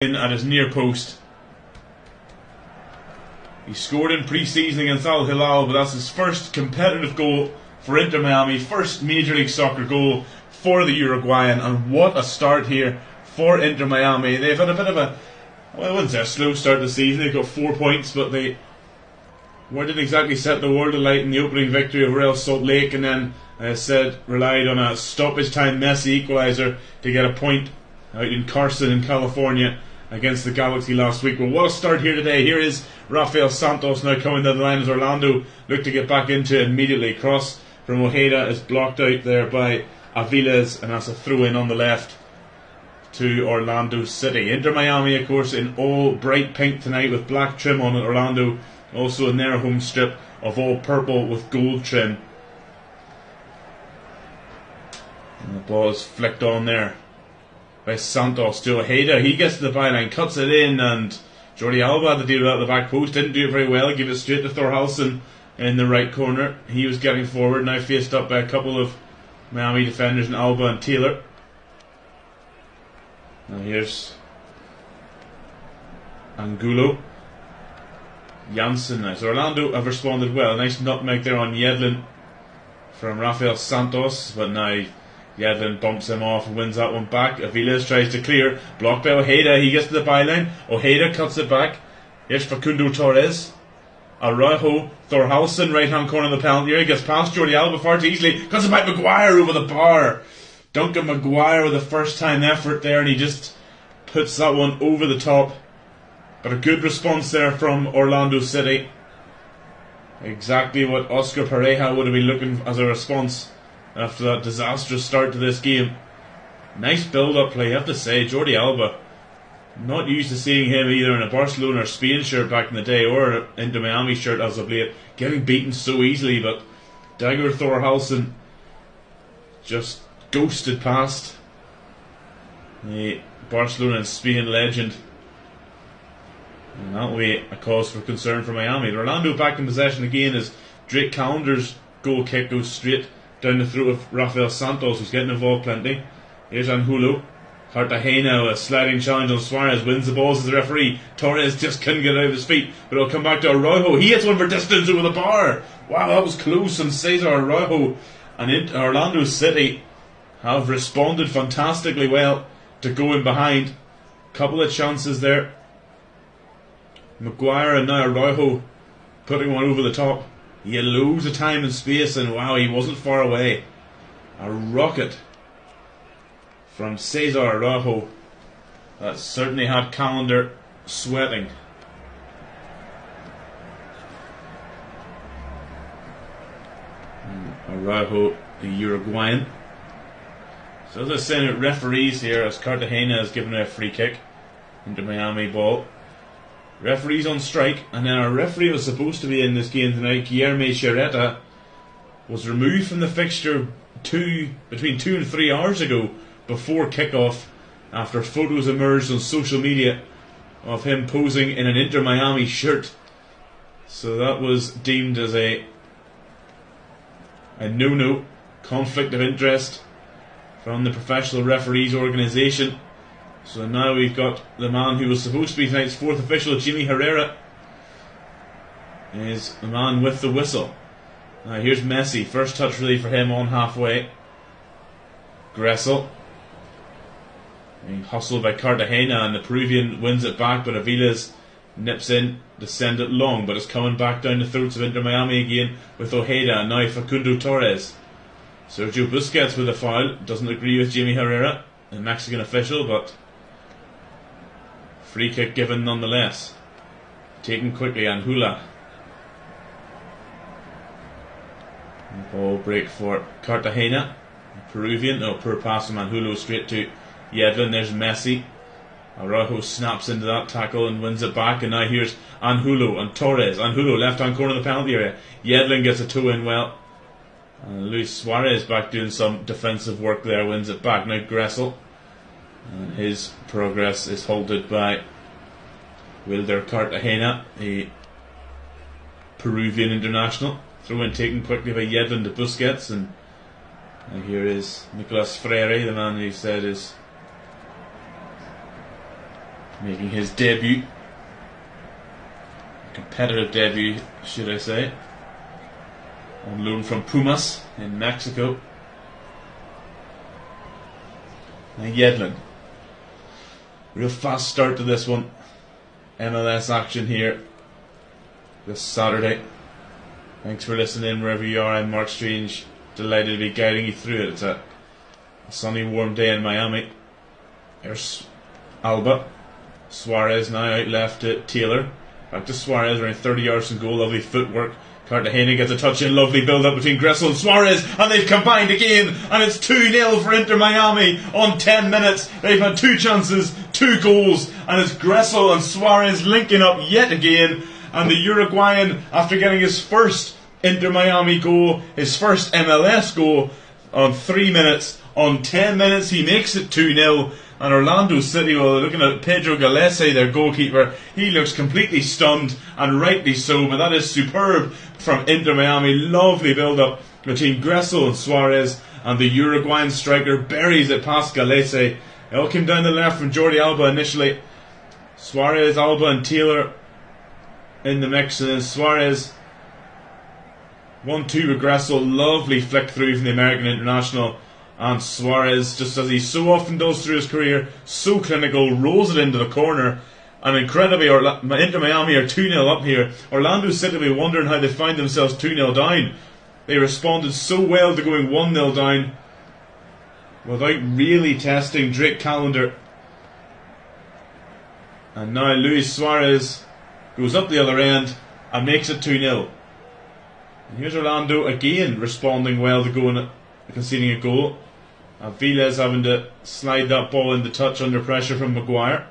in at his near post. He scored in pre-season against Al Hilal, but that's his first competitive goal for Inter Miami, first Major League Soccer goal for the Uruguayan, and what a start here for Inter Miami. They've had a bit of a, well, I wouldn't say a slow start to the season. They've got 4 points, but they didn't exactly set the world alight in the opening victory of Real Salt Lake, and then, as I said, relied on a stoppage time Messi equaliser to get a point out in Carson in California against the Galaxy last week. Well, what a start here today. Here is Rafael Santos now coming down the line as Orlando look to get back into it immediately. Cross from Ojeda is blocked out there by Aviles, and that's a throw in on the left to Orlando City. Inter Miami, of course, in all bright pink tonight with black trim on it. Orlando also in their home strip of all purple with gold trim. And the ball is flicked on there by Santos to Ojeda. He gets to the byline, cuts it in, and Jordi Alba had to deal with that at the back post. Didn't do it very well. Give it straight to Thorhalsen in the right corner. He was getting forward, now faced up by a couple of Miami defenders in Alba and Taylor. Now here's Angulo. Janssen now. So Orlando have responded well. Nice nutmeg there on Yedlin from Rafael Santos, but now Yedlin bumps him off and wins that one back. Aviles tries to clear, blocked by Ojeda. He gets to the byline. Ojeda cuts it back. Here's Facundo Torres. Araujo, Thorhalsen, right hand corner of the penalty area, gets past Jordi Alba far too easily. Cuts it back. Maguire over the bar. Duncan Maguire with a first time effort there, and he just puts that one over the top. But a good response there from Orlando City. Exactly what Oscar Pareja would have been looking as a response after that disastrous start to this game. Nice build-up play, I have to say. Jordi Alba, not used to seeing him either in a Barcelona or Spain shirt back in the day, or an Inter Miami shirt as of late, getting beaten so easily, but Dagger Thorhalsen just ghosted past the Barcelona and Spain legend. And that way a cause for concern for Miami. Orlando back in possession again as Drake Calendar's goal kick goes straight down the throat of Rafael Santos, who's getting involved plenty. Here's Angulo. Cartagena, a sliding challenge on Suarez, wins the balls as the referee. Torres just couldn't get it out of his feet, but it'll come back to Araujo. He hits one for distance over the bar. Wow, that was close. And Cesar Araujo and Orlando City have responded fantastically well to going behind. Couple of chances there. Maguire and now Araujo putting one over the top. He had loads of time and space, and wow, he wasn't far away. A rocket from Cesar Araujo that certainly had Calendar sweating. Araujo, the Uruguayan. So as I was saying, referees here, as Cartagena has given a free kick into Miami ball. Referees on strike, and then our referee was supposed to be in this game tonight, Guilherme Chireta, was removed from the fixture between 2 and 3 hours ago before kick-off after photos emerged on social media of him posing in an Inter Miami shirt. So that was deemed as a no-no, conflict of interest from the professional referees organisation. So now we've got the man who was supposed to be tonight's fourth official, Jimmy Herrera, is the man with the whistle. Now here's Messi, first touch really for him on halfway. Gressel, being hustled by Cartagena, and the Peruvian wins it back, but Aviles nips in to send it long, but it's coming back down the throats of Inter Miami again with Ojeda, and now Facundo Torres. Sergio Busquets with a foul, doesn't agree with Jimmy Herrera, the Mexican official, but free kick given nonetheless. Taken quickly, Angulo. Ball break for Cartagena. Peruvian, poor pass from Angulo straight to Yedlin. There's Messi. Araujo snaps into that tackle and wins it back, and now here's Angulo and Torres. Angulo, left hand corner of the penalty area. Yedlin gets a toe in well. And Luis Suarez back doing some defensive work there, wins it back. Now Gressel. And his progress is halted by Wilder Cartagena, a Peruvian international. Throw in taken quickly by Yedlin to Busquets, and here is Nicolas Freire, the man who said is making his debut. Competitive debut, should I say. On loan from Pumas in Mexico. Now Yedlin. Real fast start to this one. MLS action here this Saturday. Thanks for listening wherever you are. I'm Mark Strange. Delighted to be guiding you through it. It's a sunny, warm day in Miami. There's Alba. Suarez now out left to Taylor. Back to Suarez, around 30 yards from goal. Lovely footwork. Cartagena gets a touch in. Lovely build up between Gressel and Suarez. And they've combined again. And it's 2-0 for Inter Miami on 10 minutes. They've had 2 chances, 2 goals. And it's Gressel and Suarez linking up yet again. And the Uruguayan, after getting his first Inter Miami goal, his first MLS goal on 3 minutes, on 10 minutes he makes it 2-0. And Orlando City, well, looking at Pedro Galese, their goalkeeper, he looks completely stunned, and rightly so, but that is superb from Inter Miami. Lovely build-up between Gressel and Suarez, and the Uruguayan striker buries it past Galese. It all came down the left from Jordi Alba initially. Suarez, Alba and Taylor in the mix, and then Suarez 1-2 with Gressel. Lovely flick through from the American international. And Suarez, just as he so often does through his career, so clinical, rolls it into the corner. And incredibly, Inter Miami are 2-0 up here. Orlando City will be wondering how they find themselves 2-0 down. They responded so well to going 1-0 down without really testing Drake Callender. And now Luis Suarez goes up the other end and makes it 2-0. And here's Orlando again responding well to going, conceding a goal. Viles having to slide that ball into touch under pressure from Maguire,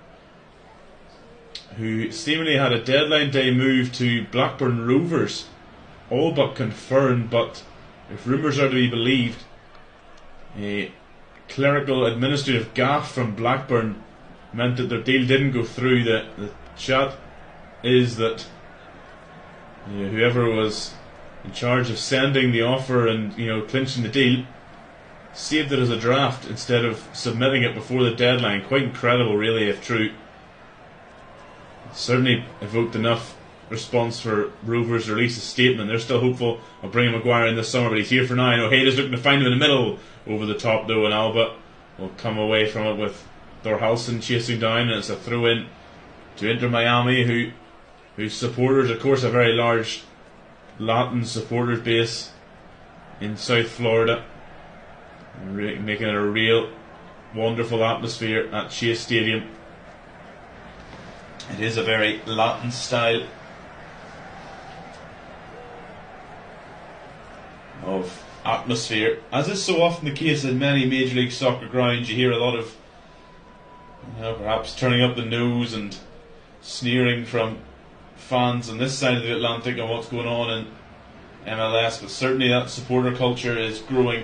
who seemingly had a deadline day move to Blackburn Rovers, all but confirmed. But if rumours are to be believed, a clerical administrative gaffe from Blackburn meant that their deal didn't go through. The chat is that whoever was in charge of sending the offer and clinching the deal saved it as a draft instead of submitting it before the deadline. Quite incredible, really, if true. Certainly evoked enough response for Rovers to release a statement. They're still hopeful of bringing Maguire in this summer, but he's here for now. Ojeda's looking to find him in the middle, over the top though, and Alba will come away from it with Thorhalsen chasing down, and it's a throw in to Inter Miami, whose supporters, of course, a very large Latin supporters base in South Florida, making it a real wonderful atmosphere at Chase Stadium. It is a very Latin style of atmosphere, as is so often the case in many Major League Soccer grounds. You hear a lot of perhaps turning up the nose and sneering from fans on this side of the Atlantic on what's going on in MLS, but certainly that supporter culture is growing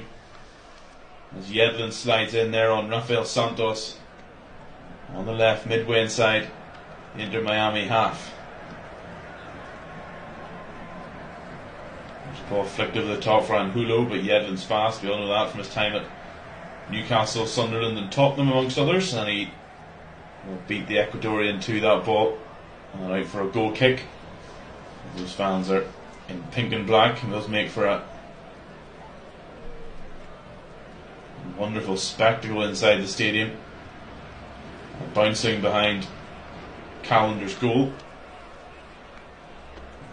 as Yedlin slides in there on Rafael Santos on the left, midway inside the Inter Miami half. There's a ball flicked over the top for Angulo, but Yedlin's fast. We all know that from his time at Newcastle, Sunderland and Tottenham amongst others, and he will beat the Ecuadorian to that ball and out for a goal kick. Those fans are in pink and black, and those make for a wonderful spectacle inside the stadium. Bouncing behind Callender's goal.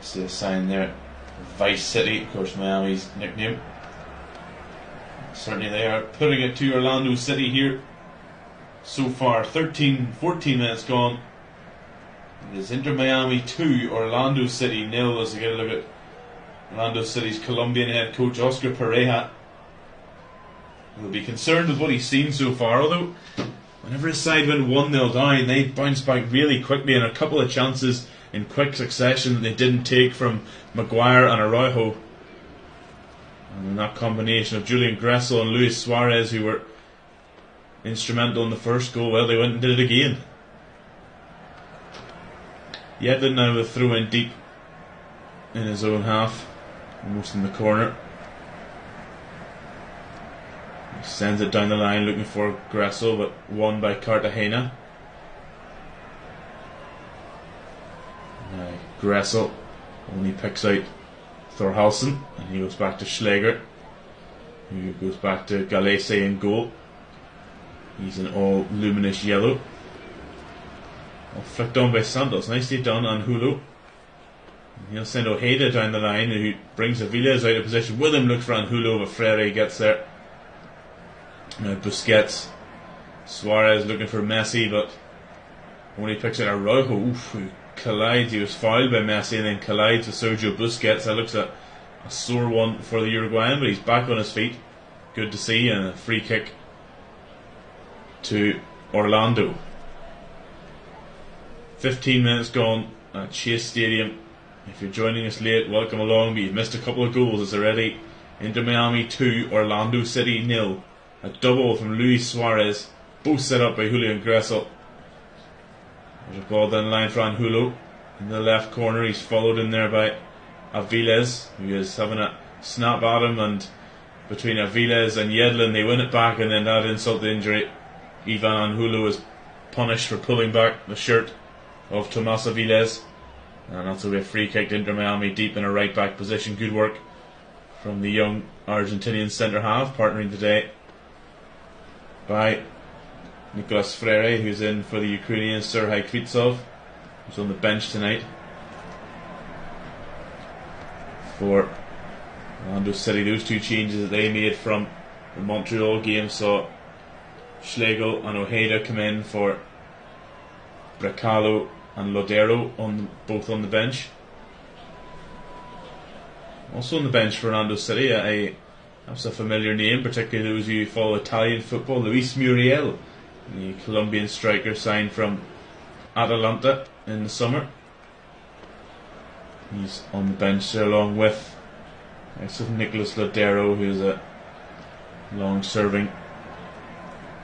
See a sign there, Vice City, of course Miami's nickname. Certainly they are putting it to Orlando City here. So far 14 minutes gone. It is Inter Miami 2, Orlando City 0, as we get a look at Orlando City's Colombian head coach Oscar Pareja. He'll be concerned with what he's seen so far, although whenever his side went 1-0 down, they bounced back really quickly, and a couple of chances in quick succession that they didn't take from Maguire and Araujo. And that combination of Julian Gressel and Luis Suarez, who were instrumental in the first goal, well, they went and did it again. Yedlin now with a throw in deep in his own half, almost in the corner. He sends it down the line looking for Gressel, but won by Cartagena. Gressel only picks out Thorhalsen, and he goes back to Schläger, who goes back to Galese in goal. He's in all luminous yellow. Flicked on by Santos, nicely done on Hulu. He'll send Ojeda down the line, who brings Aviles out of position with him, looks for Anhulo, but Freire gets there. Now Busquets, Suarez looking for Messi, but only picks out Araujo, who collides. He was fouled by Messi and then collides with Sergio Busquets. That looks a sore one for the Uruguayan, but he's back on his feet. Good to see, and a free kick to Orlando. 15 minutes gone at Chase Stadium. If you're joining us late, welcome along, but you've missed a couple of goals. It's already Inter Miami 2, Orlando City 0. A double from Luis Suarez, both set up by Julian Gressel. There's a ball down the line for Anhulo in the left corner. He's followed in there by Aviles, who is having a snap at him, and between Aviles and Yedlin they win it back, and then that insult to injury, Ivan Anhulo is punished for pulling back the shirt of Tomas Aviles, and that's a free kick to Inter Miami deep in a right back position. Good work from the young Argentinian centre half, partnering today by Nicolas Freire, who's in for the Ukrainian Serhii Kvitsov, who's on the bench tonight for Orlando City. Those two changes that they made from the Montreal game saw Schlegel and Ojeda come in for Brecalo and Lodero, both on the bench. Also on the bench for Orlando City, that's a familiar name, particularly those who follow Italian football. Luis Muriel, the Colombian striker signed from Atalanta in the summer. He's on the bench there along with Nicolas Lodero, who's a long-serving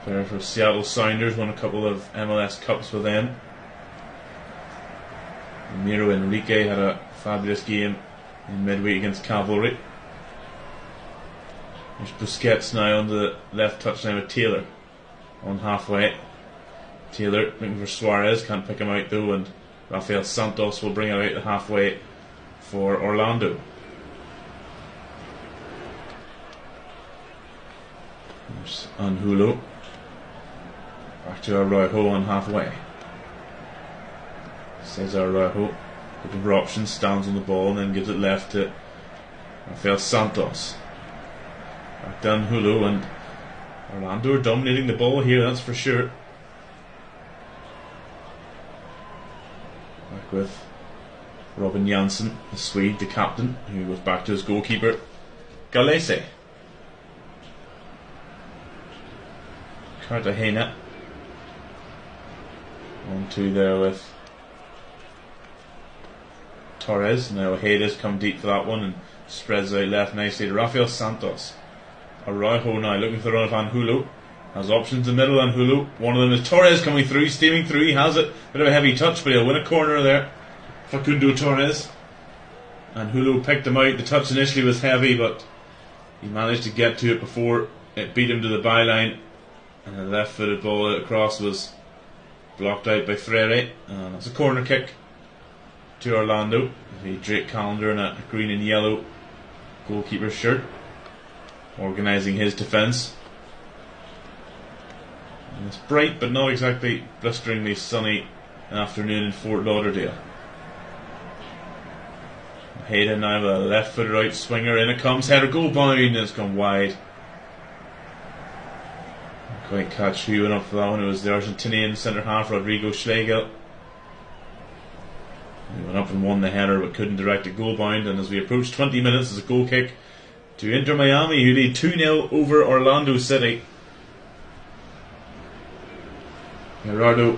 player for Seattle Sounders, won a couple of MLS Cups with them. Miro Enrique had a fabulous game in midweek against Cavalry. There's Busquets now on the left touchline with Taylor on halfway. Taylor looking for Suarez, can't pick him out though, and Rafael Santos will bring it out the halfway for Orlando. There's Anhulo. Back to Araujo on halfway. Cesar Araujo looking for options, stands on the ball and then gives it left to Rafael Santos. Back to Anhulo, and Orlando are dominating the ball here, that's for sure. Back with Robin Janssen, the Swede, the captain, who goes back to his goalkeeper, Galese. Cartagena on two there with Torres. Now Ojeda's come deep for that one and spreads out left nicely to Rafael Santos. Araujo now looking for the run of Anhulo. Has options in the middle. Anhulo. One of them is Torres coming through, steaming through. He has it. Bit of a heavy touch, but he'll win a corner there. Facundo Torres. Anhulo picked him out. The touch initially was heavy, but he managed to get to it before it beat him to the byline. And the left footed ball across was blocked out by Freire. And it's a corner kick to Orlando. The Drake Calendar in a green and yellow goalkeeper's shirt, organising his defence. And it's bright but not exactly blisteringly sunny afternoon in Fort Lauderdale. Hayden now with a left footed out swinger, in it comes, header, goal bound, and it's gone wide. Not quite catch who went up for that one. It was the Argentinian centre half Rodrigo Schlegel. He went up and won the header but couldn't direct it, goal bound. And as we approach 20 minutes, there's a goal kick to Inter Miami, who lead 2-0 over Orlando City. Gerardo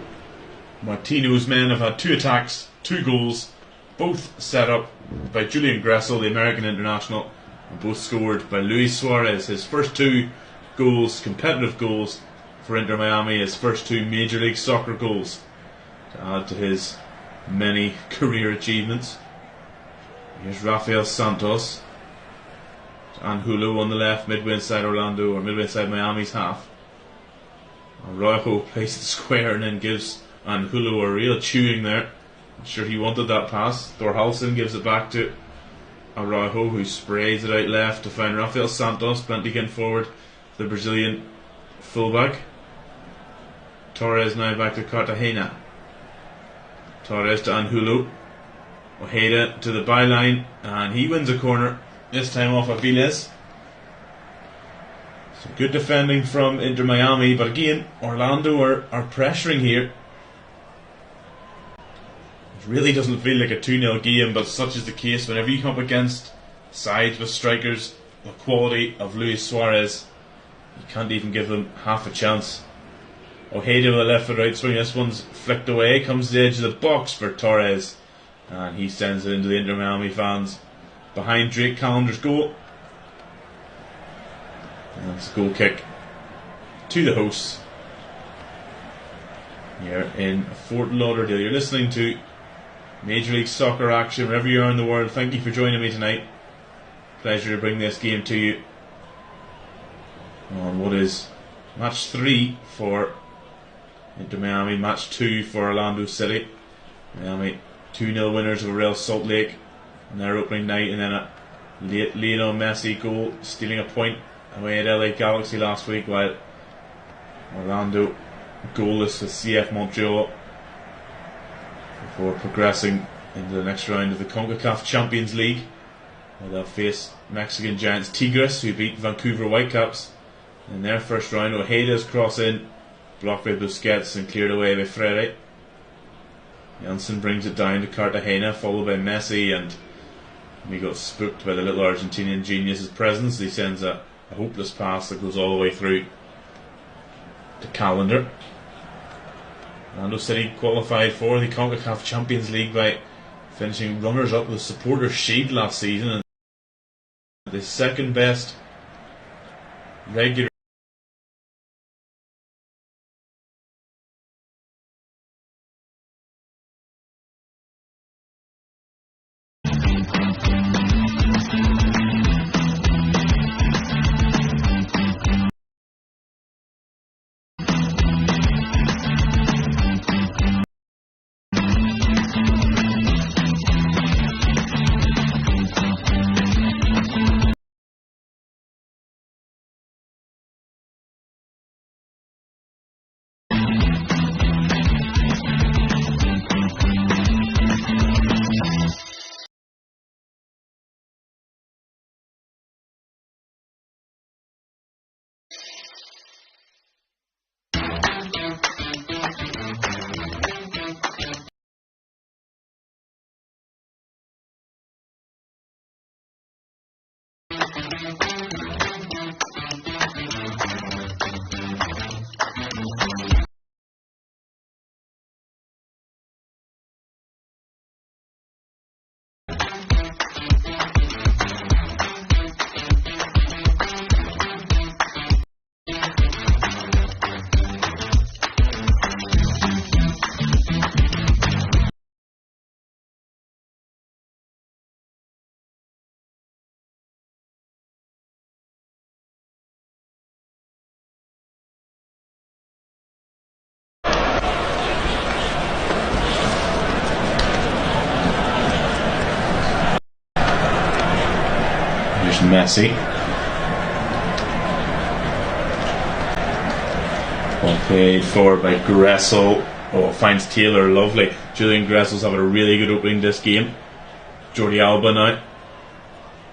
Martino's men have had 2 attacks, 2 goals, both set up by Julian Gressel, the American international, and both scored by Luis Suarez. His first 2 goals, competitive goals for Inter Miami, his first 2 Major League Soccer goals to add to his many career achievements. Here's Rafael Santos. Anhulo on the left, midway inside Orlando, or midway inside Miami's half. Araujo plays it square and then gives Anhulo a real chewing there. I'm sure he wanted that pass. Thorhalson gives it back to Araujo, who sprays it out left to find Rafael Santos. Plenty getting forward, the Brazilian fullback. Torres now back to Cartagena. Torres to Angulo. Ojeda to the byline, and he wins a corner, this time off Aviles. Some good defending from Inter Miami, but again, Orlando are pressuring here. It really doesn't feel like a 2-0 game, but such is the case whenever you come up against sides with strikers the quality of Luis Suarez. You can't even give them half a chance. Ojeda with a left foot right swing. This one's flicked away, comes to the edge of the box for Torres, and he sends it into the Inter Miami fans behind Drake Calendar's goal. And that's a goal kick to the hosts here in Fort Lauderdale. You're listening to Major League Soccer action wherever you are in the world. Thank you for joining me tonight. Pleasure to bring this game to you on what is match 3 for Inter Miami, match 2 for Orlando City. Miami 2-0 winners of Real Salt Lake on their opening night, and then a late Lionel Messi goal stealing a point away at LA Galaxy last week, while Orlando goalless with CF Montreal before progressing into the next round of the CONCACAF Champions League, where they'll face Mexican giants Tigres, who beat Vancouver Whitecaps in their first round. Ojeda's cross in, blocked by Busquets and cleared away by Freire. Janssen brings it down to Cartagena, followed by Messi, and he got spooked by the little Argentinian genius's presence. He sends a hopeless pass that goes all the way through to Calendar. Orlando City qualified for the CONCACAF Champions League by finishing runners-up with the Supporters' Shield last season, and the second best regular Messi. Okay, forward by Gressel. Oh, finds Taylor, lovely. Julian Gressel's having a really good opening this game. Jordi Alba now.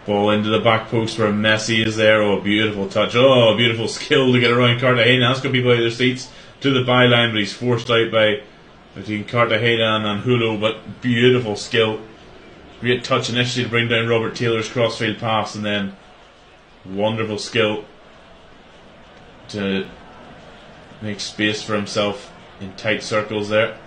Ball into the back post where Messi is there. Oh, beautiful touch. Oh, beautiful skill to get around Cartagena. That's got people out of their seats to the byline, but he's forced out by between Cartagena and Angulo, but beautiful skill. Great touch initially to bring down Robert Taylor's crossfield pass, and then wonderful skill to make space for himself in tight circles there.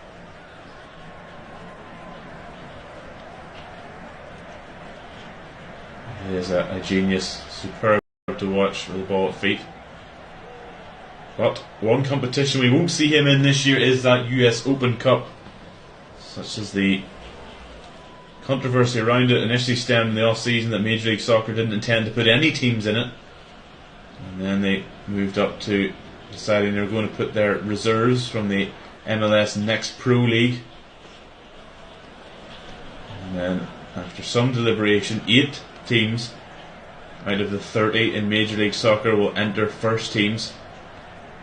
He is a genius, superb to watch with the ball at feet. But one competition we won't see him in this year is that US Open Cup, such as the controversy around it initially stemmed in the off-season that Major League Soccer didn't intend to put any teams in it, and then they moved up to deciding they were going to put their reserves from the MLS Next Pro League And then, after some deliberation, 8 teams out of the 30 in Major League Soccer will enter first teams.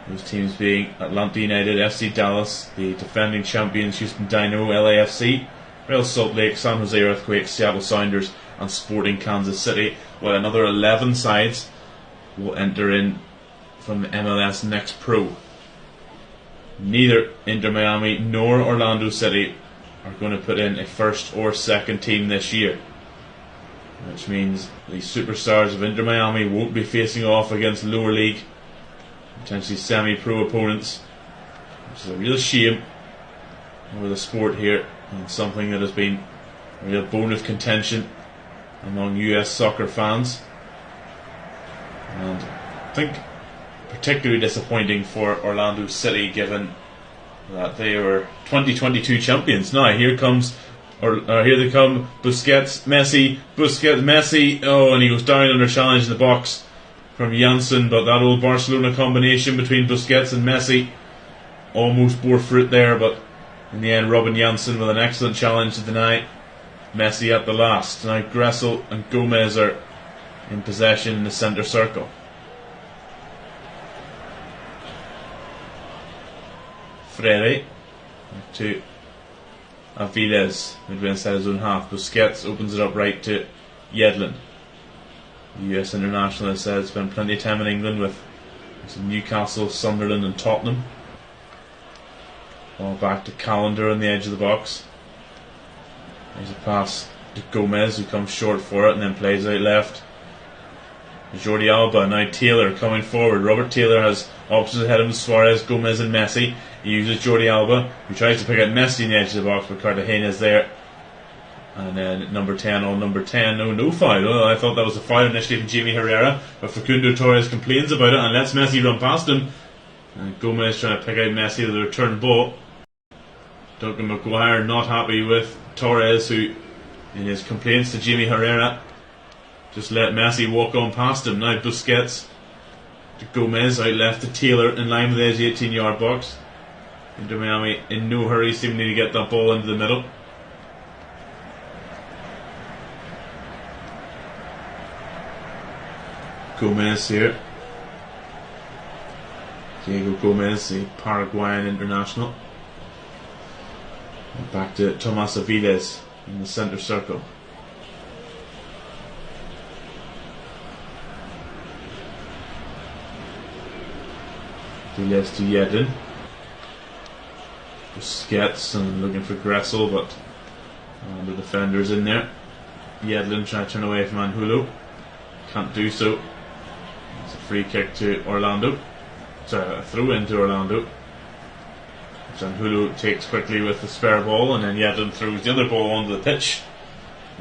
Those teams being Atlanta United, FC Dallas, the defending champions Houston Dynamo, LAFC, Real Salt Lake, San Jose Earthquakes, Seattle Sounders and Sporting Kansas City, while another 11 sides will enter in from the MLS Next Pro. Neither Inter Miami nor Orlando City are going to put in a first or second team this year, which means the superstars of Inter Miami won't be facing off against lower league, potentially semi-pro opponents, which is a real shame over the sport here, and something that has been a real bone of contention among US soccer fans, and I think particularly disappointing for Orlando City, given that they were 2022 champions. Now here they come, Busquets, Messi, oh, and he goes down under challenge in the box from Janssen, but that old Barcelona combination between Busquets and Messi almost bore fruit there, but in the end Robin Janssen with an excellent challenge to deny Messi at the last. Now Gressel and Gomez are in possession in the centre circle. Freire to Aviles, midway inside his own half. Busquets opens it up right to Yedlin. The US international has said spent plenty of time in England with Newcastle, Sunderland and Tottenham. All back to Callender on the edge of the box. There's a pass to Gomez, who comes short for it and then plays out left. Jordi Alba, now Taylor coming forward. Robert Taylor has options ahead of him, Suarez, Gomez and Messi. He uses Jordi Alba, who tries to pick out Messi on the edge of the box, but Cartagena's there. And then number 10, no foul. Oh, I thought that was a foul initially from Jamie Herrera, but Facundo Torres complains about it and lets Messi run past him. And Gomez trying to pick out Messi with a return ball. Duncan Maguire not happy with Torres, who in his complaints to Jamie Herrera just let Messi walk on past him. Now Busquets to Gomez, out left to Taylor in line with the edge of the 18-yard box. Inter Miami in no hurry, seemingly to get that ball into the middle. Gomez here. Diego Gomez, the Paraguayan international. And back to Tomas Aviles in the centre circle. Aviles to Yedlin. Busquets and looking for Gressel, but the defender's in there. Yedlin trying to turn away from Angulo. Can't do so. It's a free kick to Orlando. Sorry, a throw into Orlando, which Angulo takes quickly with the spare ball, and then Yedlin throws the other ball onto the pitch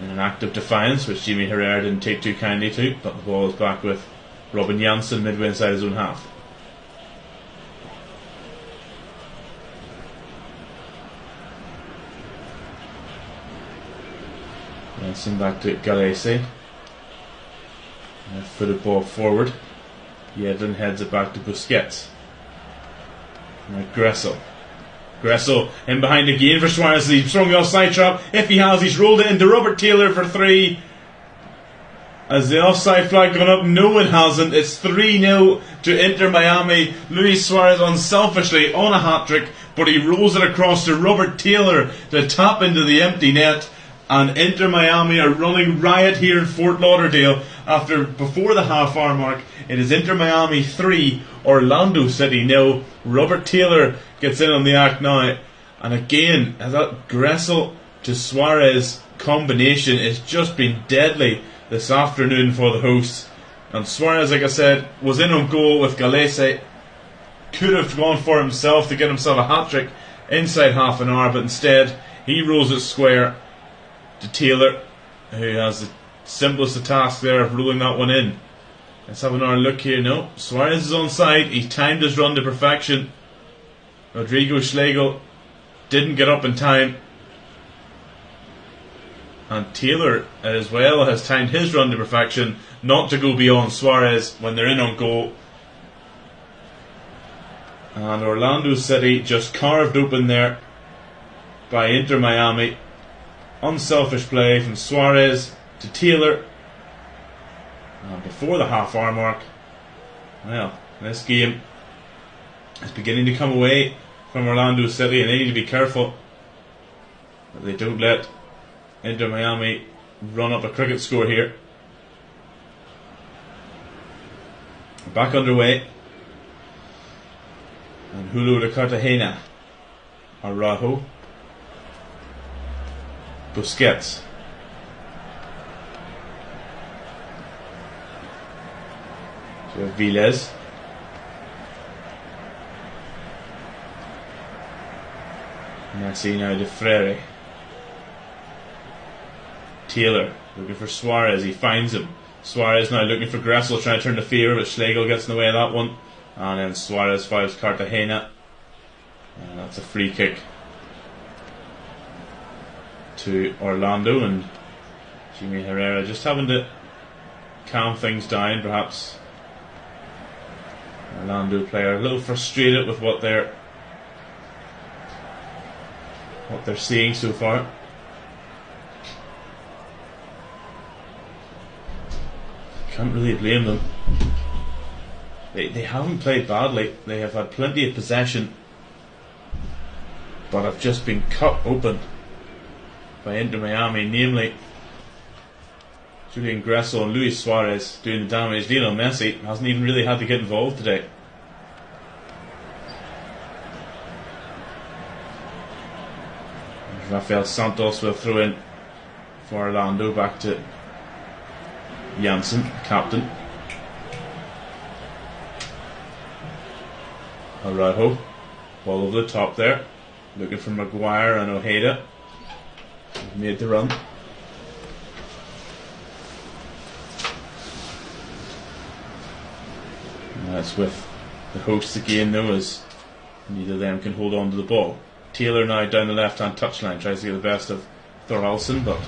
in an act of defiance, which Jamie Herrera didn't take too kindly to, but the ball is back with Robin Janssen midway inside his own half. Janssen back to Galese. Footed ball forward. Yedlin heads it back to Busquets. Now Gressel in behind again for Suarez. He's thrown the offside trap. If he has, he's rolled it into Robert Taylor for 3. As the offside flag gone up, no it hasn't. It's 3-0 to Inter Miami. Luis Suarez unselfishly on a hat-trick, but he rolls it across to Robert Taylor to tap into the empty net. And Inter Miami are running riot here in Fort Lauderdale before the half-hour mark. It is Inter Miami 3, Orlando City 0. Robert Taylor gets in on the act now, and again, that Gressel to Suarez combination has just been deadly this afternoon for the hosts. And Suarez, like I said, was in on goal with Galese. Could have gone for himself to get himself a hat-trick inside half an hour, but instead he rolls it square to Taylor, who has the simplest of tasks there of rolling that one in. Let's have another look here. No, Suarez is onside. He timed his run to perfection. Rodrigo Schlegel didn't get up in time, and Taylor as well has timed his run to perfection not to go beyond Suarez when they're in on goal. And Orlando City just carved open there by Inter Miami. unselfish play from Suarez to Taylor. And before the half-hour mark, well, this game is beginning to come away from Orlando City, and they need to be careful that they don't let Inter Miami run up a cricket score here. Back underway. And Julio de Cartagena, Araujo, Busquets, Viles, Messi now de Frere, Taylor looking for Suarez, he finds him. Suarez now looking for Gressel, trying to turn the fever, but Schlegel gets in the way of that one. And then Suarez fouls Cartagena. And that's a free kick to Orlando. And Jimmy Herrera just having to calm things down, perhaps. Orlando player a little frustrated with what they're seeing so far. Can't really blame them. They haven't played badly. They have had plenty of possession, but have just been cut open by Inter Miami, namely Julian Gressel and Luis Suarez doing the damage. Lionel Messi hasn't even really had to get involved today. Rafael Santos will throw in for Orlando, back to Janssen, captain. Araujo, ball over the top there, looking for Maguire and Ojeda. Made the run. And that's with the hosts again, though, as neither of them can hold on to the ball. Taylor now down the left hand touchline, tries to get the best of Thoralson, but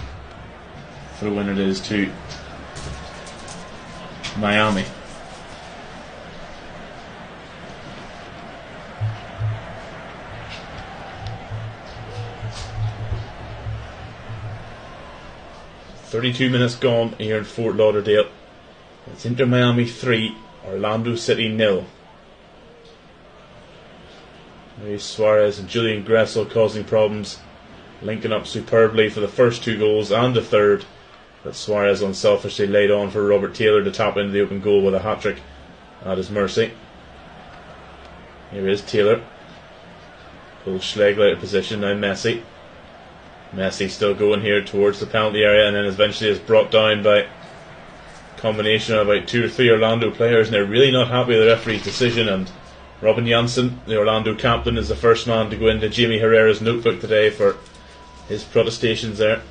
throw in it is to Miami. "32 minutes gone here in Fort Lauderdale. It's Inter Miami 3, Orlando City 0. Luis Suarez and Julian Gressel causing problems, linking up superbly for the first 2 goals and the third, but Suarez unselfishly laid on for Robert Taylor to tap into the open goal with a hat-trick at his mercy. Here is Taylor. Pulls Schlegel out of position, now Messi. Messi still going here towards the penalty area, and then eventually is brought down by a combination of about 2 or 3 Orlando players, and they're really not happy with the referee's decision. And Robin Janssen, the Orlando captain, is the first man to go into Jamie Herrera's notebook today for his protestations there.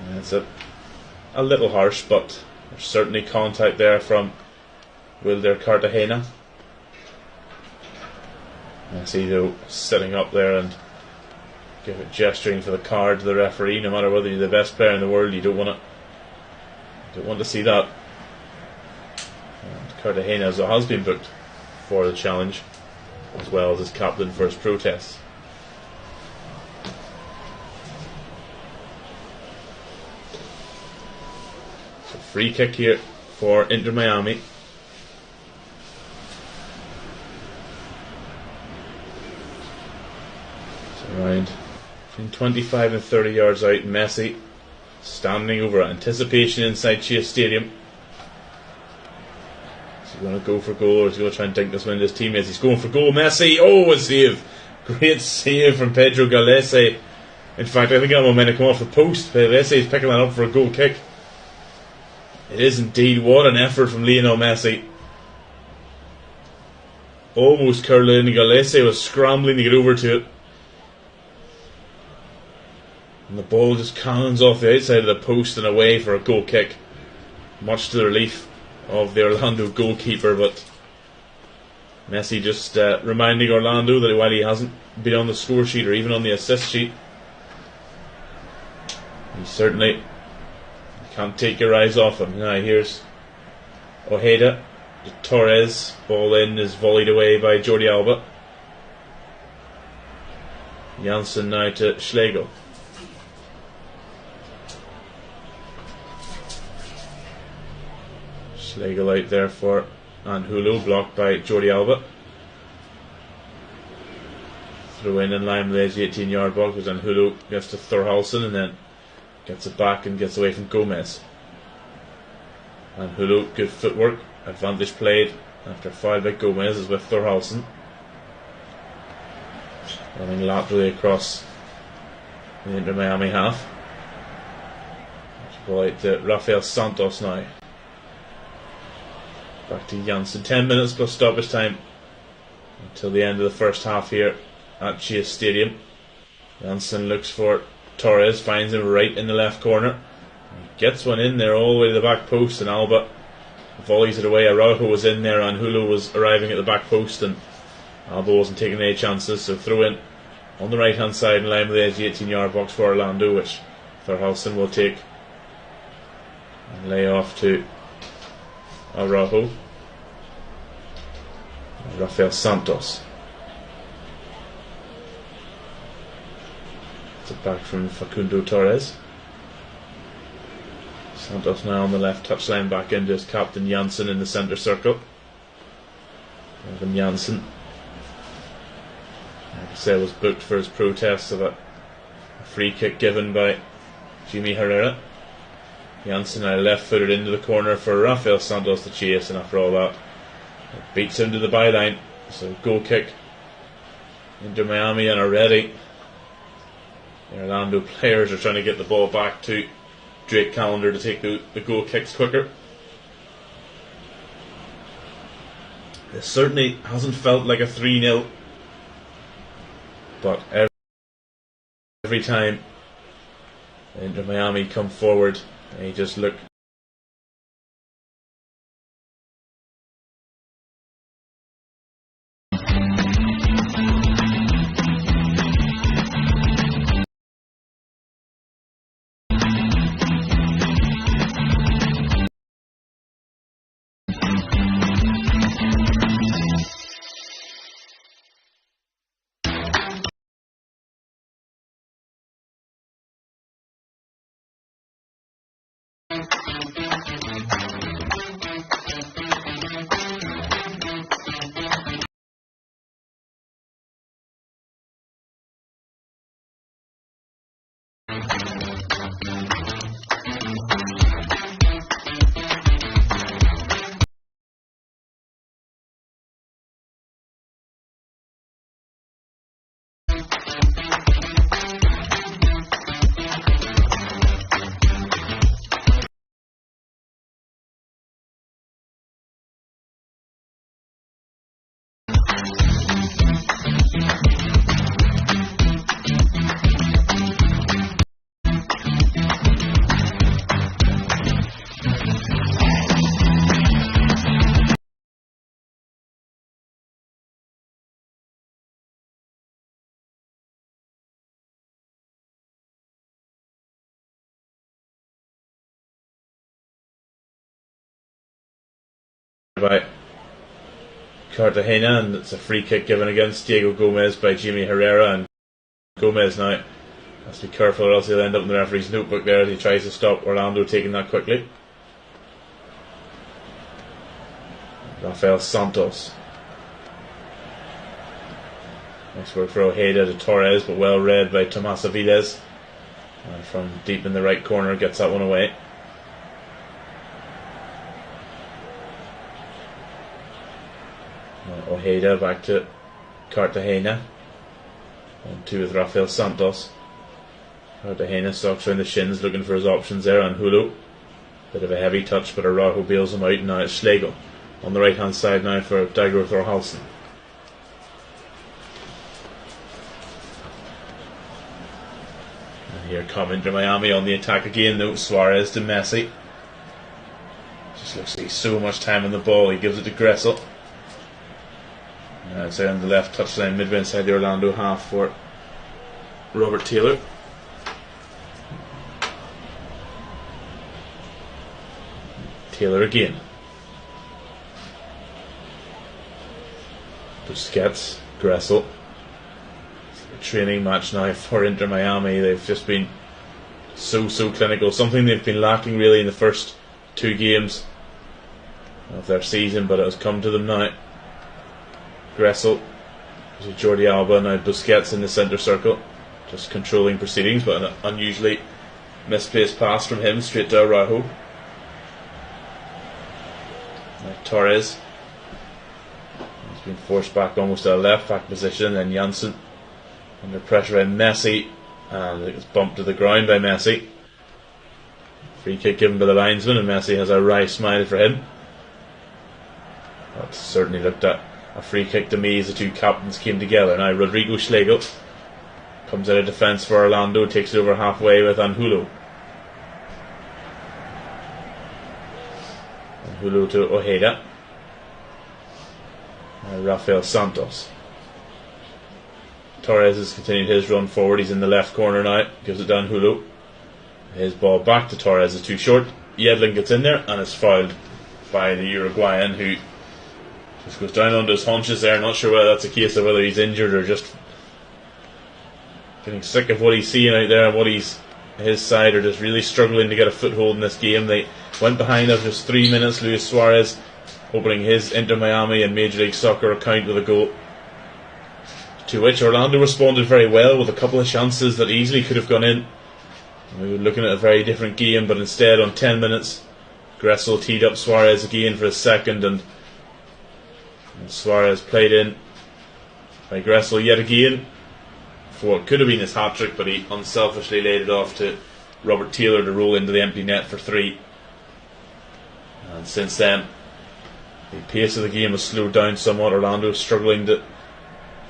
And it's a little harsh, but there's certainly contact there from Wilder Cartagena. Messi, though, sitting up there and gesturing for the card to the referee. No matter whether you're the best player in the world, you don't want to see that. And Cartagena also has been booked for the challenge, as well as his captain for his protest. So free kick here for Inter Miami. Around between 25 and 30 yards out, Messi standing over anticipation inside Chase Stadium. Is he going to go for goal, or is he going to try and dink this one into his teammates? He's going for goal. Messi, oh, a save! Great save from Pedro Galese. In fact, I think that one might have come off the post. Galese is picking that up for a goal kick. It is indeed. What an effort from Lionel Messi. Almost curling, and Galese was scrambling to get over to it. And the ball just cannons off the outside of the post and away for a goal kick. Much to the relief of the Orlando goalkeeper, but Messi just reminding Orlando that while he hasn't been on the score sheet or even on the assist sheet, he certainly can't take your eyes off him. Now here's Ojeda. Torres, ball in, is volleyed away by Jordi Alba. Janssen now to Schlegel. Schlegel out there for Anhulu, blocked by Jordi Alba. Throw in line with the edge 18-yard box, as Anhulu gets to Thorhalsen and then gets it back and gets away from Gomez. Anhulu, good footwork, advantage played after foul by Gomez is with Thorhalsen. Running laterally across the Inter Miami half. Ball out to Rafael Santos now. Back to Janssen. 10 minutes plus stoppage time until the end of the first half here at Chase Stadium. Janssen looks for Torres, finds him right in the left corner. He gets one in there all the way to the back post, and Alba volleys it away. Araujo was in there, and Hulu was arriving at the back post, and Alba wasn't taking any chances, so throw in on the right hand side in line with the edge 18-yard box for Orlando, which Thorhalsen will take and lay off to Araujo. Rafael Santos. It's it back from Facundo Torres. Santos now on the left touchline, back into his captain Janssen in the centre circle. Evan Janssen, like I said, was booked for his protest of a free kick given by Jimmy Herrera. Janssen now left footed into the corner for Rafael Santos to chase, and after all that, it beats him to the byline. So goal kick into Miami, and already the Orlando players are trying to get the ball back to Drake Callender to take the goal kicks quicker. It certainly hasn't felt like a 3-0, but every time Inter Miami come forward, they just look by Cartagena, and it's a free kick given against Diego Gomez by Jimmy Herrera, and Gomez now has to be careful or else he'll end up in the referee's notebook there as he tries to stop Orlando taking that quickly. Rafael Santos. Nice work for Ojeda to Torres, but well read by Tomas Aviles, and from deep in the right corner gets that one away. Ojeda back to Cartagena. 1-2 with Rafael Santos. Cartagena socks around the shins looking for his options there, and Hulu. Bit of a heavy touch, but Araujo bails him out, and now it's Schlegel on the right hand side now for Dagur Thorhalsen. And here come Inter Miami on the attack again though. Suarez to Messi. Just looks like he's so much time on the ball, he gives it to Gressel. It's on the left touchline, midway inside the Orlando half for Robert Taylor. Taylor again. Busquets, Gressel. a training match now for Inter Miami. They've just been so clinical, something they've been lacking really in the first 2 games of their season, but it has come to them now. Gressel, Jordi Alba, now Busquets in the centre circle, just controlling proceedings, but an unusually misplaced pass from him straight to Araujo. Now Torres, he's been forced back almost to a left back position, and Janssen under pressure by Messi, and it's bumped to the ground by Messi. Free kick given by the linesman, and Messi has a wry smile for him. That certainly looked at a free kick to me as the 2 captains came together. Now Rodrigo Schlegel comes out of defence for Orlando, takes it over halfway with Angulo. Angulo to Ojeda. Now Rafael Santos. Torres has continued his run forward. He's in the left corner now. Gives it to Angulo. His ball back to Torres is too short. Yedlin gets in there and is fouled by the Uruguayan, who just goes down onto his haunches there. Not sure whether that's a case of whether he's injured or just getting sick of what he's seeing out there, and what his side are just really struggling to get a foothold in this game. They went behind after just 3 minutes. Luis Suarez opening his Inter Miami and Major League Soccer account with a goal, to which Orlando responded very well with a couple of chances that easily could have gone in. We were looking at a very different game, but instead on 10 minutes Gressel teed up Suarez again for his second, and Suarez played in by Gressel yet again for what could have been his hat-trick, but he unselfishly laid it off to Robert Taylor to roll into the empty net for 3. And since then the pace of the game has slowed down somewhat. Orlando struggling to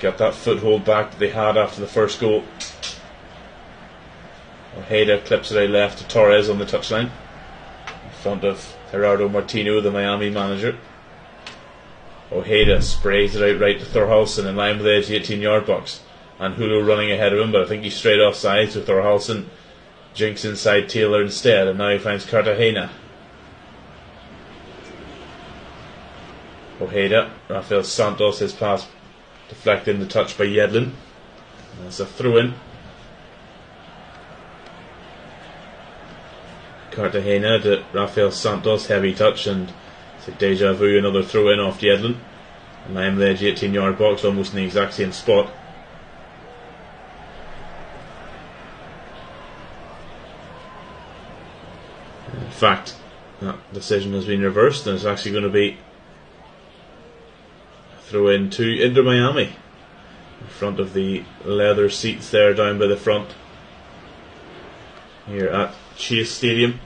get that foothold back that they had after the first goal. Ojeda clips it out left to Torres on the touchline in front of Gerardo Martino, the Miami manager. Ojeda sprays it out right to Thorhalson in line with the edge of the 18-yard box. Angulo running ahead of him, but I think he's straight offside, so Thorhalson jinks inside Taylor instead, and now he finds Cartagena. Ojeda, Rafael Santos, his pass deflected in the touch by Yedlin. That's a throw-in. Cartagena to Rafael Santos, heavy touch, and it's a deja vu, another throw-in off Yedlin. And I'm the edge 18-yard box, almost in the exact same spot. In fact, that decision has been reversed, and it's actually going to be a throw-in to Inter Miami in front of the leather seats there down by the front here at Chase Stadium.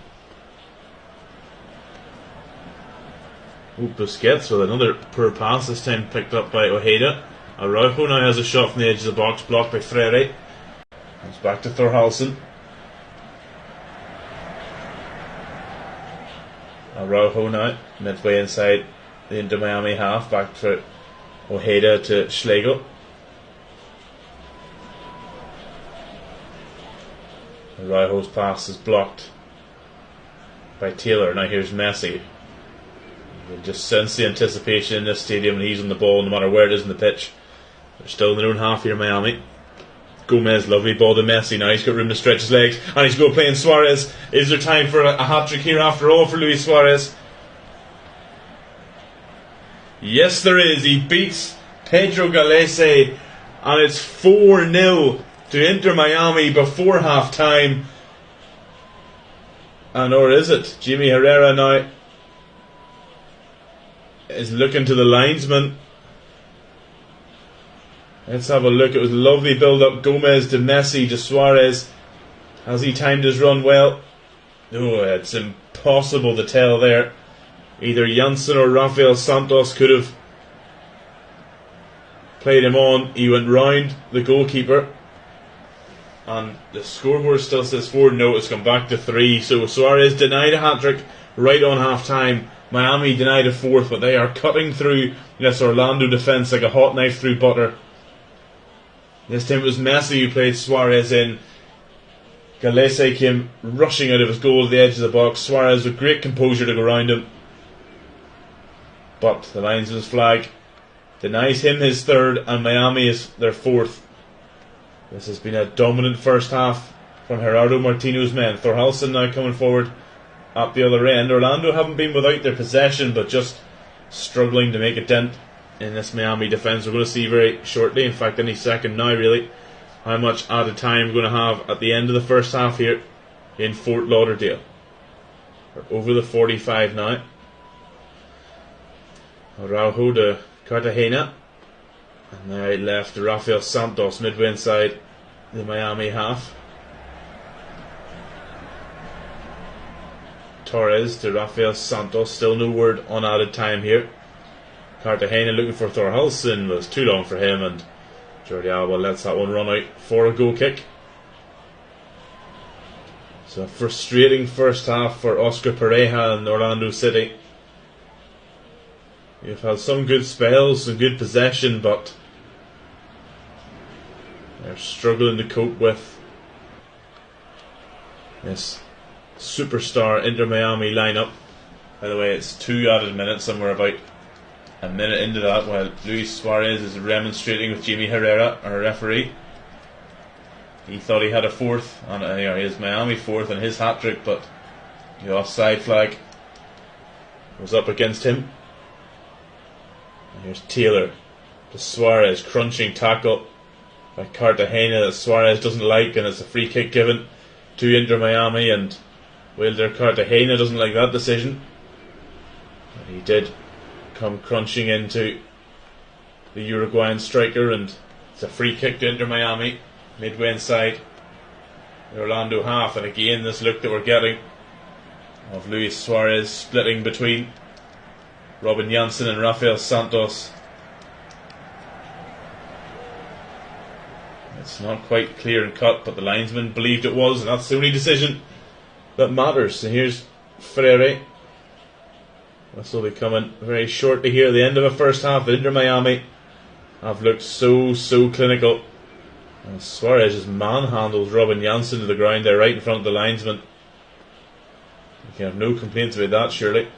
Busquets with another poor pass, this time picked up by Ojeda. Araujo now has a shot from the edge of the box, blocked by Freire. Comes back to Thorhalson. Araujo now, midway inside the Inter Miami half, back for Ojeda to Schlegel. Araujo's pass is blocked by Taylor. Now here's Messi. You just sense the anticipation in this stadium, and he's on the ball no matter where it is in the pitch. They're still in their own half here, Miami. Gomez, lovely ball to Messi. Now he's got room to stretch his legs, and he's going to play in Suarez. Is there time for a hat-trick here after all for Luis Suarez? Yes, there is. He beats Pedro Gallese, and it's 4-0 to Inter Miami before half-time. And or is it? Jimmy Herrera now is looking to the linesman. Let's have a look. It was a lovely build-up. Gomez to Messi to Suarez. Has he timed his run well? Oh, it's impossible to tell there. Either Janssen or Rafael Santos could have played him on. He went round the goalkeeper, and the scoreboard still says 4. No, it's come back to 3. So Suarez denied a hat-trick right on half-time. Miami denied a 4th, but they are cutting through this Orlando defence like a hot knife through butter. This time it was Messi who played Suarez in. Gallese came rushing out of his goal to the edge of the box. Suarez with great composure to go round him, but the linesman's flag denies him his 3rd, and Miami is their 4th. This has been a dominant first half from Gerardo Martino's men. Thorhallsson now coming forward at the other end. Orlando haven't been without their possession, but just struggling to make a dent in this Miami defence. We're going to see very shortly, in fact any second now really, how much added time we're going to have at the end of the first half here in Fort Lauderdale. We're over the 45 now. Araujo to Cartagena, and now left to Rafael Santos midway inside the Miami half. Torres to Rafael Santos, still no word on added time here. Cartagena looking for Thorhallsson, was too long for him, and Jordi Alba lets that one run out for a goal kick. So a frustrating first half for Oscar Pareja and Orlando City. You've had some good spells, some good possession, but they're struggling to cope with this superstar Inter Miami lineup. By the way, it's 2 added minutes, and we're about a minute into that while Luis Suarez is remonstrating with Jamie Herrera, our referee. He thought he had a fourth, and his Miami fourth and his hat-trick, but the offside flag was up against him. And here's Taylor to Suarez, crunching tackle by Cartagena that Suarez doesn't like, and it's a free kick given to Inter Miami, and Wilder Cartagena doesn't like that decision. But he did come crunching into the Uruguayan striker, and it's a free kick to Inter Miami midway inside the Orlando half. And again this look that we're getting of Luis Suarez splitting between Robin Janssen and Rafael Santos. It's not quite clear and cut, but the linesman believed it was, and that's the only decision that matters. And here's Freire. This will be coming very shortly here at the end of a first half. The Inter Miami have looked so clinical, and Suarez just manhandles Robin Janssen to the ground there right in front of the linesman. You can have no complaints about that, surely.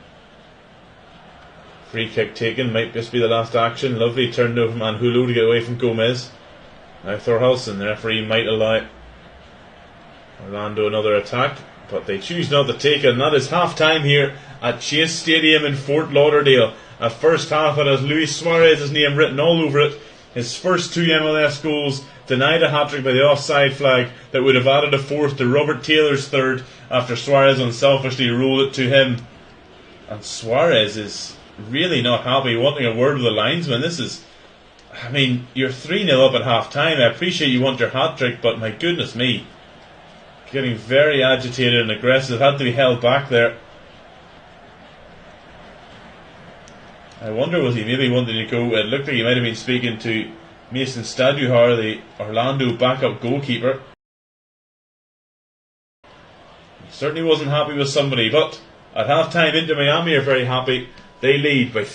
Free kick taken, might just be the last action. Lovely turn over Manhulo to get away from Gomez. Now Thorhallsson, the referee might allow Orlando another attack, but they choose not to take it, and that is half time here at Chase Stadium in Fort Lauderdale. A first half that has Luis Suarez's name written all over it. His first 2 MLS goals, denied a hat-trick by the offside flag that would have added a fourth to Robert Taylor's third after Suarez unselfishly rolled it to him. And Suarez is really not happy, wanting a word with the linesman. This is, I mean, you're 3-0 up at half time. I appreciate you want your hat-trick, but my goodness me, getting very agitated and aggressive, had to be held back there. I wonder, was he maybe wanting to go? It looked like he might have been speaking to Mason Staduhar, the Orlando backup goalkeeper. He certainly wasn't happy with somebody, but at half time Inter Miami are very happy. They lead by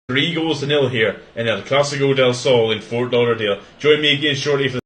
3-0 here in El Clásico del Sol in Fort Lauderdale. Join me again shortly for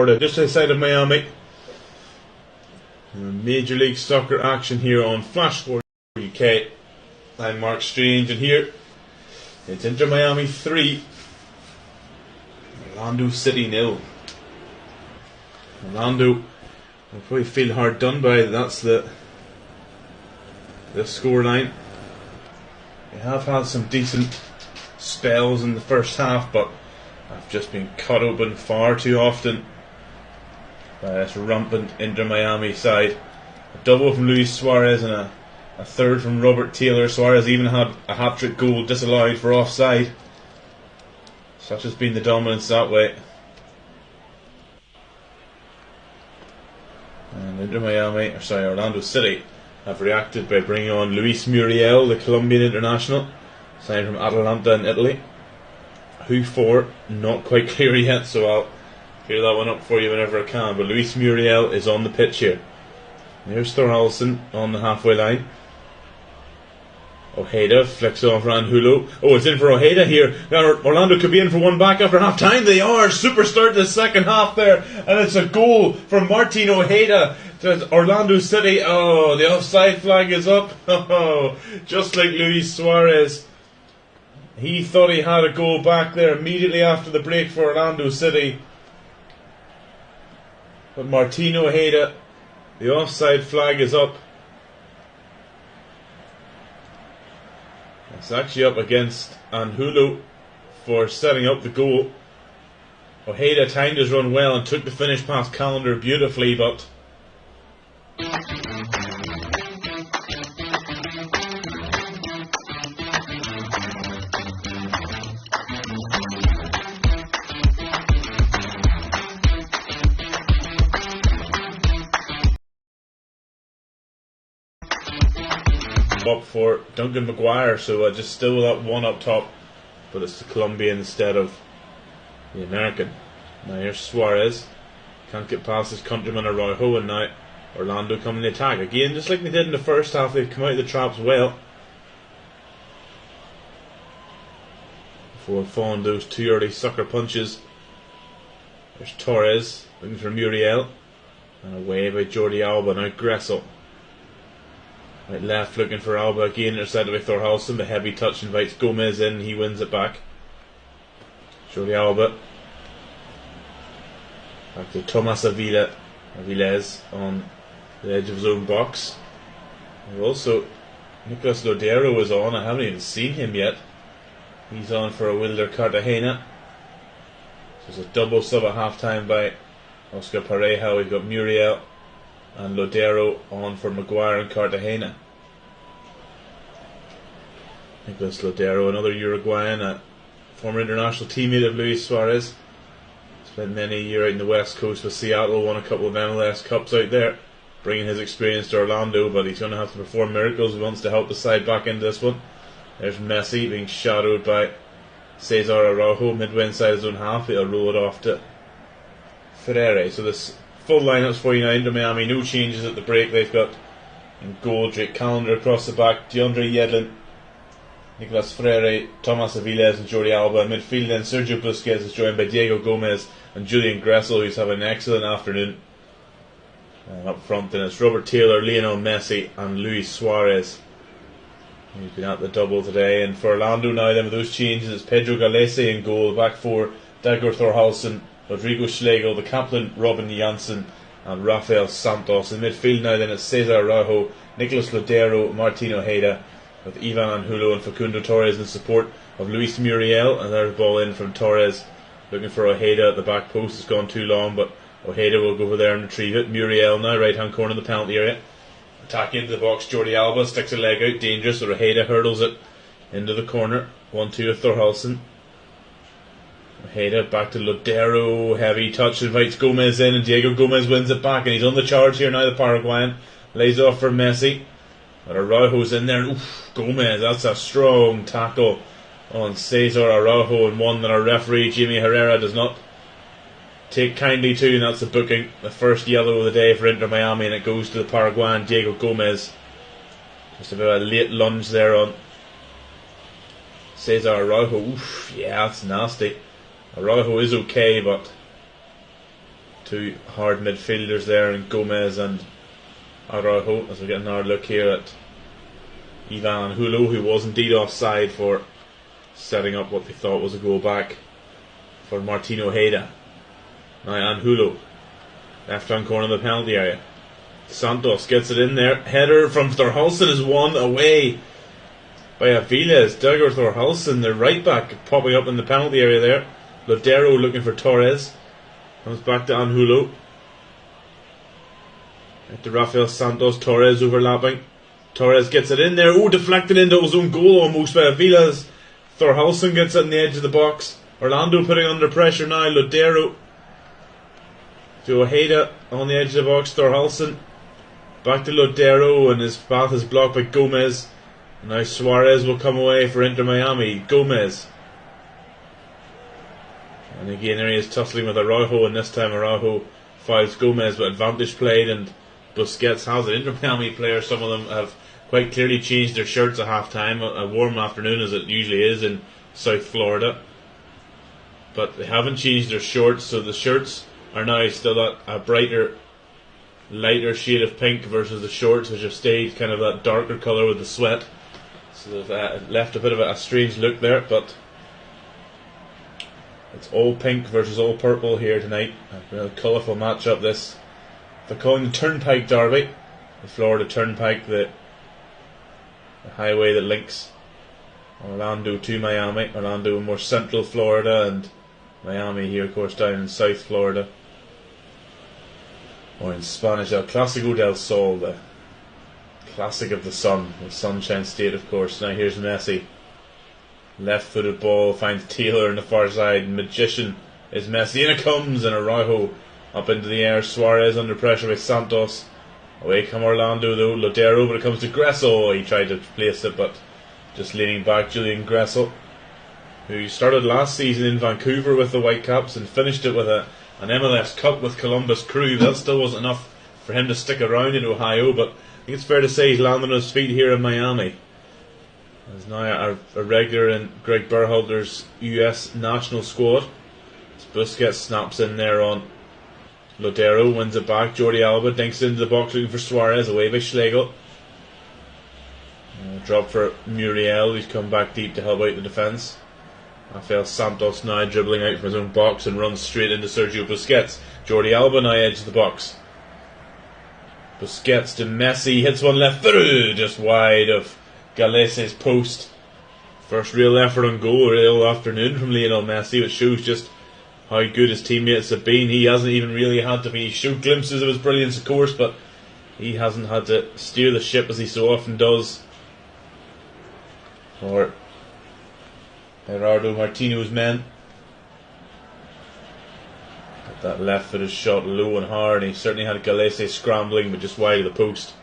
Florida, just outside of Miami. Major League Soccer action here on Flash Sport UK. I'm Mark Strange, and here it's Inter Miami 3, Orlando City 0. Orlando will probably feel hard done by. That's the scoreline. They have had some decent spells in the first half, but I've just been cut open far too often by this rampant Inter Miami side. A double from Luis Suarez and a third from Robert Taylor. Suarez even had a hat-trick goal disallowed for offside. Such has been the dominance that way. And Orlando City have reacted by bringing on Luis Muriel, the Colombian international, signed from Atalanta in Italy. Who for? Not quite clear yet, so I'll clear that one up for you whenever I can. But Luis Muriel is on the pitch here. There's Thorhallsson on the halfway line. Ojeda flicks off Ranhulo. Oh, it's in for Ojeda here. Now Orlando could be in for one back after half time. They are. Super start to the second half there. And it's a goal from Martin Ojeda to Orlando City. Oh, the offside flag is up. Oh, just like Luis Suarez. He thought he had a goal back there immediately after the break for Orlando City. But Martin Ojeda, the offside flag is up. It's actually up against Anhulo for setting up the goal. Ojeda timed his run well and took the finish past Calendar beautifully, but up for Duncan Maguire, so just still that one up top, but it's the Colombian instead of the American. Now here's Suarez, can't get past his countryman Araujo, and now Orlando coming to attack again, just like they did in the first half. They've come out of the traps well before falling those two early sucker punches. There's Torres looking for Muriel, and away by Jordi Alba. Now Gressel right left looking for Alba again, intercepted by Thorhallsson. The heavy touch invites Gomez in, he wins it back. Jordi Alba back to Thomas Aviles on the edge of his own box. And also Nicolas Lodero is on. I haven't even seen him yet. He's on for a Wilder Cartagena. So it's a double sub at half time by Oscar Pareja. We've got Muriel and Lodero on for Maguire and Cartagena. Nicolas Lodero, another Uruguayan, a former international teammate of Luis Suarez. Spent many a year out in the West Coast with Seattle, won a couple of MLS Cups out there, bringing his experience to Orlando, but he's going to have to perform miracles. He wants to help the side back into this one. There's Messi being shadowed by Cesar Araujo, midway inside his own half. He'll roll it off to Ferreira. So this full lineups for you now. Inter Miami, no changes at the break. They've got in goal Drake Calendar across the back, DeAndre Yedlin, Nicolas Freire, Thomas Aviles and Jordi Alba. In midfield then Sergio Busquets is joined by Diego Gomez and Julian Gressel, who's having an excellent afternoon. And up front then it's Robert Taylor, Lionel Messi and Luis Suarez, who's been at the double today. And for Orlando now then with those changes, it's Pedro Galese in goal, the back four Dagur Thorhallsson, Rodrigo Schlegel, the captain Robin Janssen and Rafael Santos. In midfield now then it's Cesar Araujo, Nicolas Lodero, Martin Ojeda, with Ivan Anhulo and Facundo Torres in support of Luis Muriel. And there's a ball in from Torres looking for Ojeda at the back post. It's gone too long, but Ojeda will go over there and retrieve it. Muriel now right hand corner of the penalty area, attacking into the box. Jordi Alba sticks a leg out, dangerous, so Ojeda hurdles it into the corner. 1-2 with Thorhallsson. Ojeda back to Lodero, heavy touch invites Gomez in, and Diego Gomez wins it back, and he's on the charge here now. The Paraguayan lays off for Messi, but Araujo's in there, and Gomez, that's a strong tackle on Cesar Araujo, and one that our referee Jimmy Herrera does not take kindly to, and that's the booking, the first yellow of the day for Inter Miami, and it goes to the Paraguayan Diego Gomez. Just a bit of a late lunge there on Cesar Araujo. Yeah, that's nasty. Araujo is okay, but Two hard midfielders there, and Gomez and Araujo, as we get another look here at Ivan Angulo, who was indeed offside for setting up what they thought was a goal back for Martin Ojeda. Now Angulo, left hand corner of the penalty area. Santos gets it in there. Header from Thorhallsson is won away by Aviles. Dagger Thorhallsson, the right back, popping up in the penalty area there. Lodero looking for Torres. Comes back to Angulo. To Rafael Santos. Torres overlapping. Torres gets it in there. Oh, deflected into his own goal almost by Aviles. Thorhallsson gets it in the edge of the box. Orlando putting under pressure now. Lodero to Ojeda on the edge of the box. Thorhallsson back to Lodero, and his path is blocked by Gomez. And now Suarez will come away for Inter Miami. Gomez. And again there he is tussling with Araujo, and this time Araujo fouls Gomez, but advantage played, and Busquets has it. Inter Miami players, some of them have quite clearly changed their shirts at half time. A warm afternoon as it usually is in South Florida. But they haven't changed their shorts, so the shirts are now still a brighter, lighter shade of pink versus the shorts, which have stayed kind of that darker colour with the sweat. So they've left a bit of a strange look there, but it's all pink versus all purple here tonight. A real colourful matchup this. They're calling the Turnpike Derby. The Florida Turnpike, the highway that links Orlando to Miami. Orlando in more central Florida, and Miami here, of course, down in South Florida. Or in Spanish, El Clásico del Sol, the classic of the sun, the Sunshine State, of course. Now here's Messi. Left-footed ball finds Taylor on the far side. Magician is Messi, and it comes, and Araujo up into the air. Suarez under pressure by Santos. Away come Orlando though. Lodero, but it comes to Gressel. He tried to place it, but just leaning back, Julian Gressel, who started last season in Vancouver with the Whitecaps and finished it with an MLS Cup with Columbus Crew. That still wasn't enough for him to stick around in Ohio, but I think it's fair to say he's landed on his feet here in Miami. He's now a regular in Greg Berhalter's US national squad. Busquets snaps in there on Lodero, wins it back. Jordi Alba dinks into the box looking for Suarez, away by Schlegel. Drop for Muriel, who's come back deep to help out the defence. Rafael Santos now dribbling out from his own box and runs straight into Sergio Busquets. Jordi Alba now edge of the box. Busquets to Messi, hits one left through, just wide of Galese's post. First real effort on goal really all afternoon from Lionel Messi, which shows just how good his teammates have been. He hasn't even really had to be. He showed glimpses of his brilliance, of course, but he hasn't had to steer the ship as he so often does. Or Gerardo Martino's men. Got that left-footed shot low and hard, and he certainly had Galese scrambling, but just wide of the post.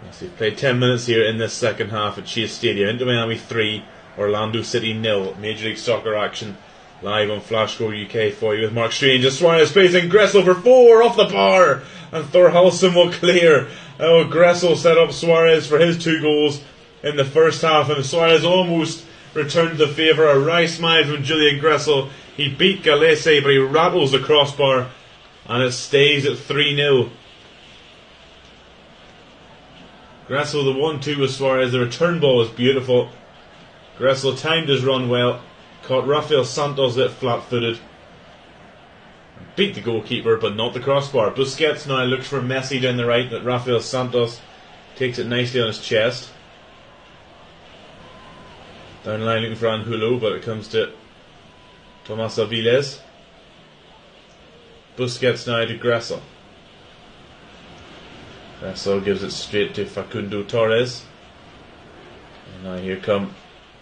Yes, they've played 10 minutes here in this second half at Chase Stadium. Inter Miami 3, Orlando City 0. Major League Soccer action live on Flashscore UK for you with Mark Strange. As Suarez facing Gressel for 4 off the bar, and Thorhallsson will clear. Oh, Gressel set up Suarez for his 2 goals in the first half, and Suarez almost returned the favour. A wry smile from Julian Gressel. He beat Galese, but he rattles the crossbar, and it stays at 3-0. Gressel the 1-2 with Suarez. The return ball is beautiful. Gressel timed his run well, caught Rafael Santos a bit flat-footed, beat the goalkeeper but not the crossbar. Busquets now looks for Messi down the right, but Rafael Santos takes it nicely on his chest. Down the line looking for Angulo, but it comes to Tomas Aviles. Busquets now to Gressel. Gressel gives it straight to Facundo Torres. And now here come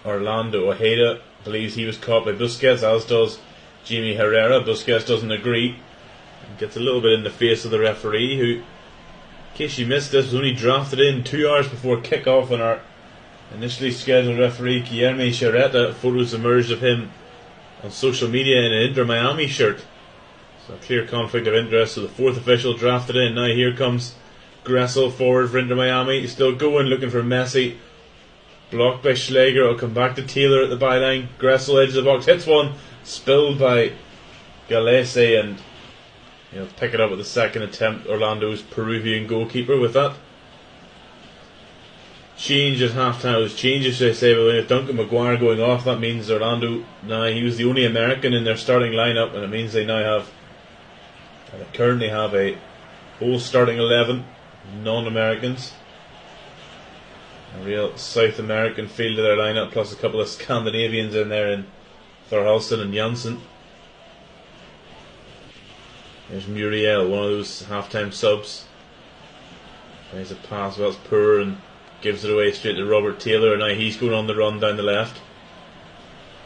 Orlando. Ojeda believes he was caught by Busquets, as does Jimmy Herrera. Busquets doesn't agree and gets a little bit in the face of the referee, who, in case you missed this, was only drafted in 2 hours before kick-off, and our initially scheduled referee Guillermo Charreta. Photos emerged of him on social media in an Inter Miami shirt. So a clear conflict of interest. So the 4th official drafted in. Now here comes Gressel forward for Inter Miami. He's still going, looking for Messi. Blocked by Schlegel. It'll come back to Taylor at the byline. Gressel edge of the box, hits one, spilled by Galese, and He'll pick it up at the second attempt. Orlando's Peruvian goalkeeper with that. Change at half-time. It was changes, should I say, but with Duncan Maguire going off, that means Orlando, now he was the only American in their starting lineup, and it means they now have, they currently have a whole starting 11 non-Americans. A real South American feel to their lineup, plus a couple of Scandinavians in there in Thorhallsson and Janssen. There's Muriel, one of those half-time subs. There's a pass, well, it's poor, and gives it away straight to Robert Taylor, and now he's going on the run down the left.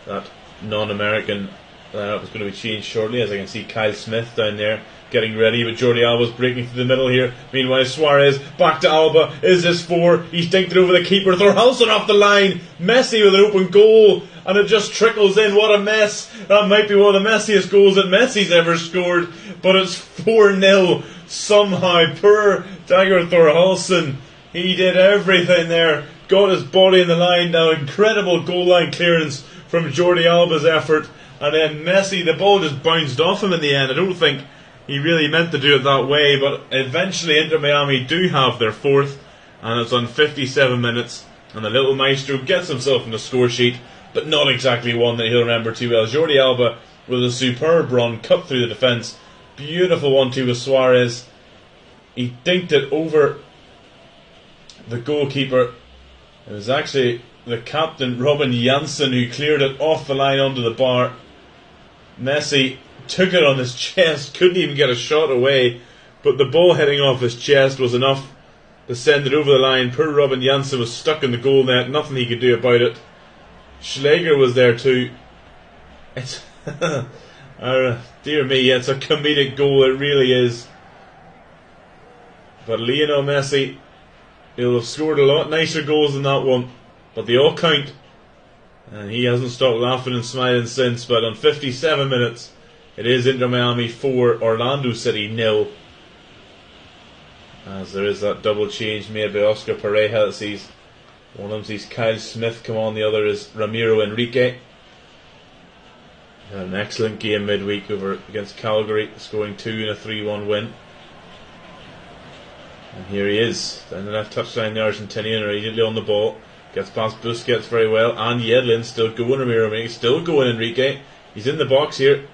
That non-American lineup is going to be changed shortly, as I can see Kyle Smith down there getting ready, but Jordi Alba's breaking through the middle here. Meanwhile, Suarez back to Alba. Is this 4? He's dinked it over the keeper. Thorhallsson off the line. Messi with an open goal, and it just trickles in. What a mess. That might be one of the messiest goals that Messi's ever scored, but it's 4-0 somehow. Poor Dagger Thorhallsson. He did everything there. Got his body in the line. Now incredible goal line clearance from Jordi Alba's effort, and then Messi, the ball just bounced off him in the end. I don't think he really meant to do it that way, but eventually Inter Miami do have their 4th, and it's on 57 minutes, and the little maestro gets himself in the score sheet, but not exactly one that he'll remember too well. Jordi Alba with a superb run, cut through the defence, beautiful 1-2 with Suarez. He dinked it over the goalkeeper. It was actually the captain, Robin Janssen, who cleared it off the line onto the bar. Messi took it on his chest, couldn't even get a shot away, but the ball hitting off his chest was enough to send it over the line. Poor Robin Janssen was stuck in the goal net, nothing he could do about it. Schläger was there too. It's dear me, it's a comedic goal, it really is. But Lionel Messi, he'll have scored a lot nicer goals than that one, but they all count, and he hasn't stopped laughing and smiling since. But on 57 minutes, it is Inter Miami 4, Orlando City 0. As there is that double change made by Oscar Pareja that sees one of them sees Kyle Smith come on, the other is Ramiro Enrique. Had an excellent game midweek over against Calgary, scoring 2 in a 3-1 win. And here he is, down the left touchline, the Argentinian immediately on the ball. Gets past Busquets very well, and Yedlin still going, Ramiro Enrique still going, Enrique. He's in the box here.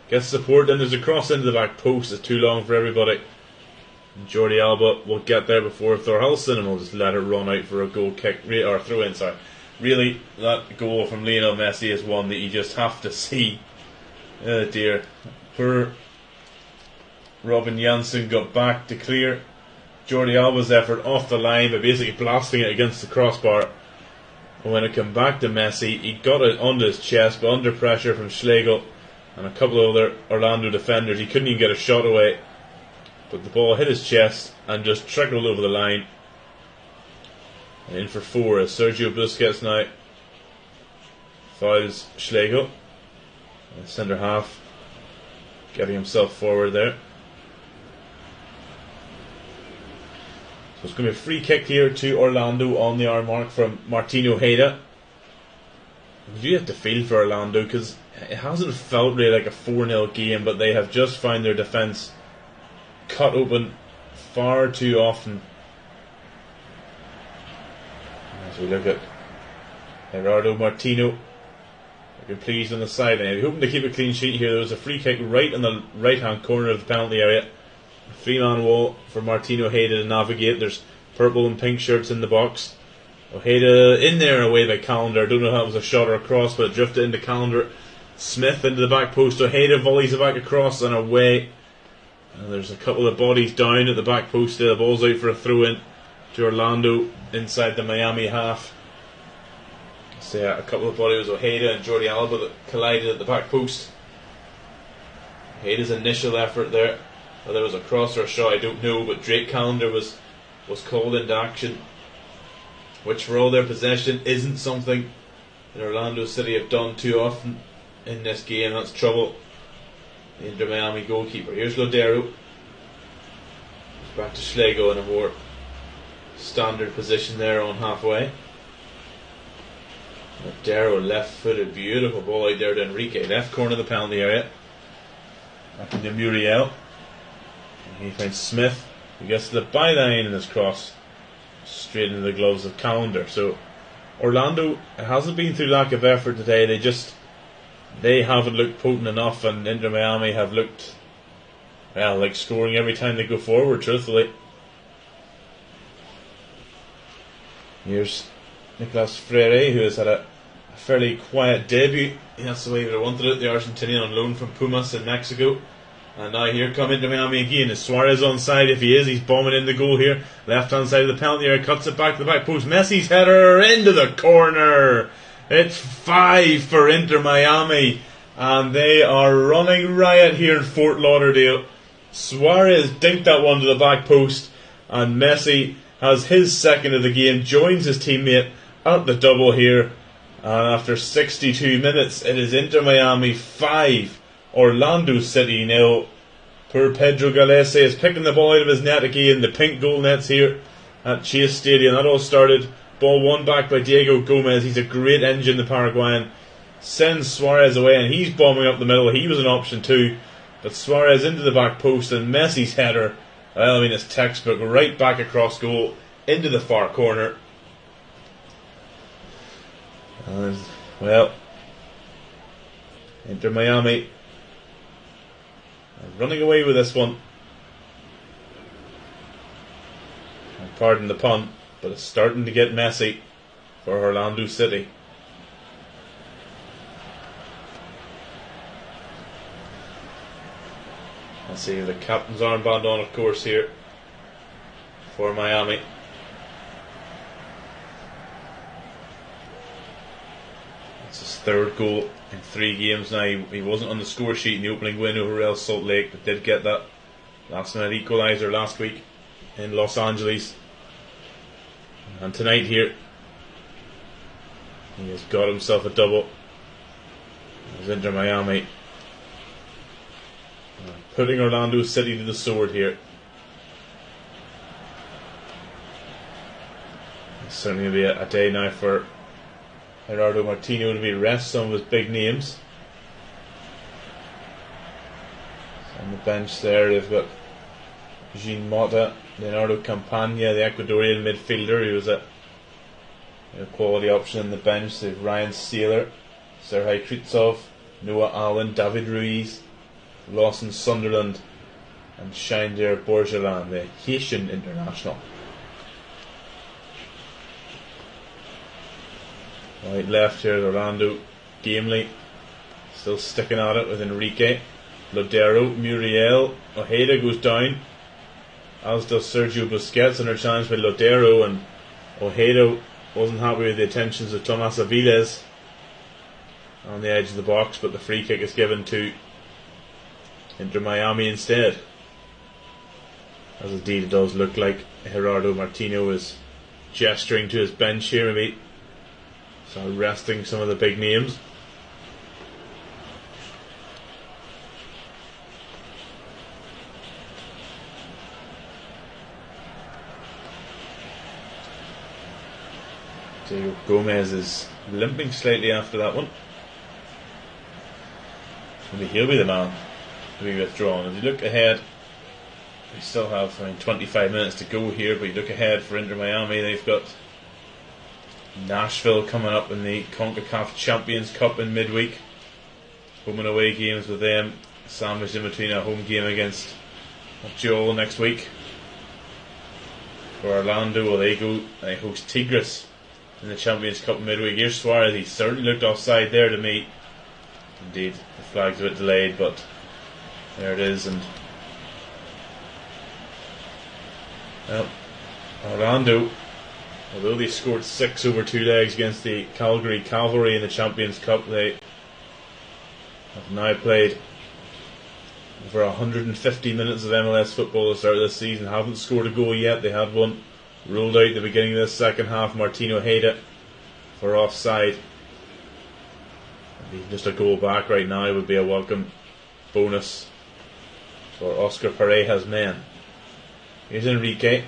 Gets support, then there's a cross into the back post. It's too long for everybody. And Jordi Alba will get there before Thorhallsson, and we'll just let it run out for a goal kick, or throw in, sorry. Really, that goal from Lionel Messi is one that you just have to see. Oh dear. Poor Robin Janssen got back to clear Jordi Alba's effort off the line by basically blasting it against the crossbar. And when it came back to Messi, he got it onto his chest, but under pressure from Schlegel and a couple of other Orlando defenders, he couldn't even get a shot away. But the ball hit his chest and just trickled over the line. And in for 4 as Sergio Busquets now fouls Schlegel, centre half, getting himself forward there. So it's going to be a free kick here to Orlando on the hour mark from Martino Heda. You have to feel for Orlando because it hasn't felt really like a 4-0 game, but they have just found their defence cut open far too often. As we look at Gerardo Martino, looking pleased on the sideline. Hoping to keep a clean sheet here. There was a free kick right in the right hand corner of the penalty area. A 3-man wall for Martino Heda to navigate. There's purple and pink shirts in the box. Ojeda in there away by Callender. I don't know if that was a shot or a cross, but it drifted into Callender. Smith into the back post. Ojeda volleys it back across and away. And there's a couple of bodies down at the back post there. The ball's out for a throw in to Orlando inside the Miami half. So yeah, a couple of bodies, Ojeda and Jordi Alba, that collided at the back post. Ojeda's initial effort there, whether it was a cross or a shot I don't know, but Drake Callender was called into action, which for all their possession isn't something that Orlando City have done too often in this game. That's trouble. The Inter Miami goalkeeper. Here's Lodero. Back to Schlegel in a more standard position there on halfway. Lodero left footed, beautiful ball out there to Enrique, left corner of the penalty area. Back into Muriel. He finds Smith. He gets to the byline in his cross. Straight into the gloves of Calendar. So Orlando, it hasn't been through lack of effort today. They haven't looked potent enough, and Inter Miami have looked, well, like scoring every time they go forward, truthfully. Here's Nicolas Freire, who has had a fairly quiet debut. That's the way they wanted it. The Argentinian on loan from Pumas in Mexico. And now here come Inter Miami again. Is Suarez onside? If he is, he's bombing in the goal here. Left hand side of the penalty area, cuts it back to the back post. Messi's header into the corner. It's 5 for Inter Miami, and they are running riot here in Fort Lauderdale. Suarez dinked that one to the back post, and Messi has his second of the game, joins his teammate at the double here. And after 62 minutes, it is Inter Miami 5, Orlando City 0. Poor Pedro Galese is picking the ball out of his net again. The pink goal nets here at Chase Stadium. That all started. Ball won back by Diego Gomez. He's a great engine, the Paraguayan. Sends Suarez away, and he's bombing up the middle. He was an option too. But Suarez into the back post, and Messi's header, well, I mean, it's textbook, right back across goal into the far corner. And, well, Inter Miami running away with this one. And pardon the pun, but it's starting to get messy for Orlando City. Let's see the captain's armband on, of course, here for Miami. It's his third goal in 3 games now. He wasn't on the score sheet in the opening win over Real Salt Lake, but did get that last minute equaliser last week in Los Angeles. And tonight here, he has got himself a double. As Inter Miami putting Orlando City to the sword here. It's certainly going to be a day now for Gerardo Martino to be rest some of his big names. On the bench there, they've got Jean Mota, Leonardo Campagna, the Ecuadorian midfielder, who was a quality option on the bench. They've Ryan Sealer, Serhij Kritsov, Noah Allen, David Ruiz, Lawson Sunderland, and Shinder Borgelan, the Haitian international. Right left here, Orlando Gamely still sticking at it with Enrique, Lodero, Muriel, Ojeda goes down, as does Sergio Busquets, under challenge by Lodero, and Ojeda wasn't happy with the attentions of Tomas Aviles on the edge of the box, but the free kick is given to Inter Miami instead. As indeed it does look like Gerardo Martino is gesturing to his bench here, maybe so resting some of the big names. Diego Gomez is limping slightly after that one. Maybe he'll be the man to be withdrawn. As you look ahead, we still have 25 minutes to go here, but you look ahead for Inter Miami, they've got Nashville coming up in the CONCACAF Champions Cup in midweek. Home and away games with them, sandwiched in between a home game against Joel next week. For Orlando, well, they host Tigres in the Champions Cup midweek. Here's Suarez, he certainly looked offside there to me. Indeed, the flag's a bit delayed, but there it is. And well, Orlando, although they scored 6 over 2 legs against the Calgary Cavalry in the Champions Cup, they have now played over 150 minutes of MLS football to start this season. Haven't scored a goal yet. They had one ruled out at the beginning of the second half. Martino Hayda for offside. Just a goal back right now would be a welcome bonus for Oscar Pareja's men. Here's Enrique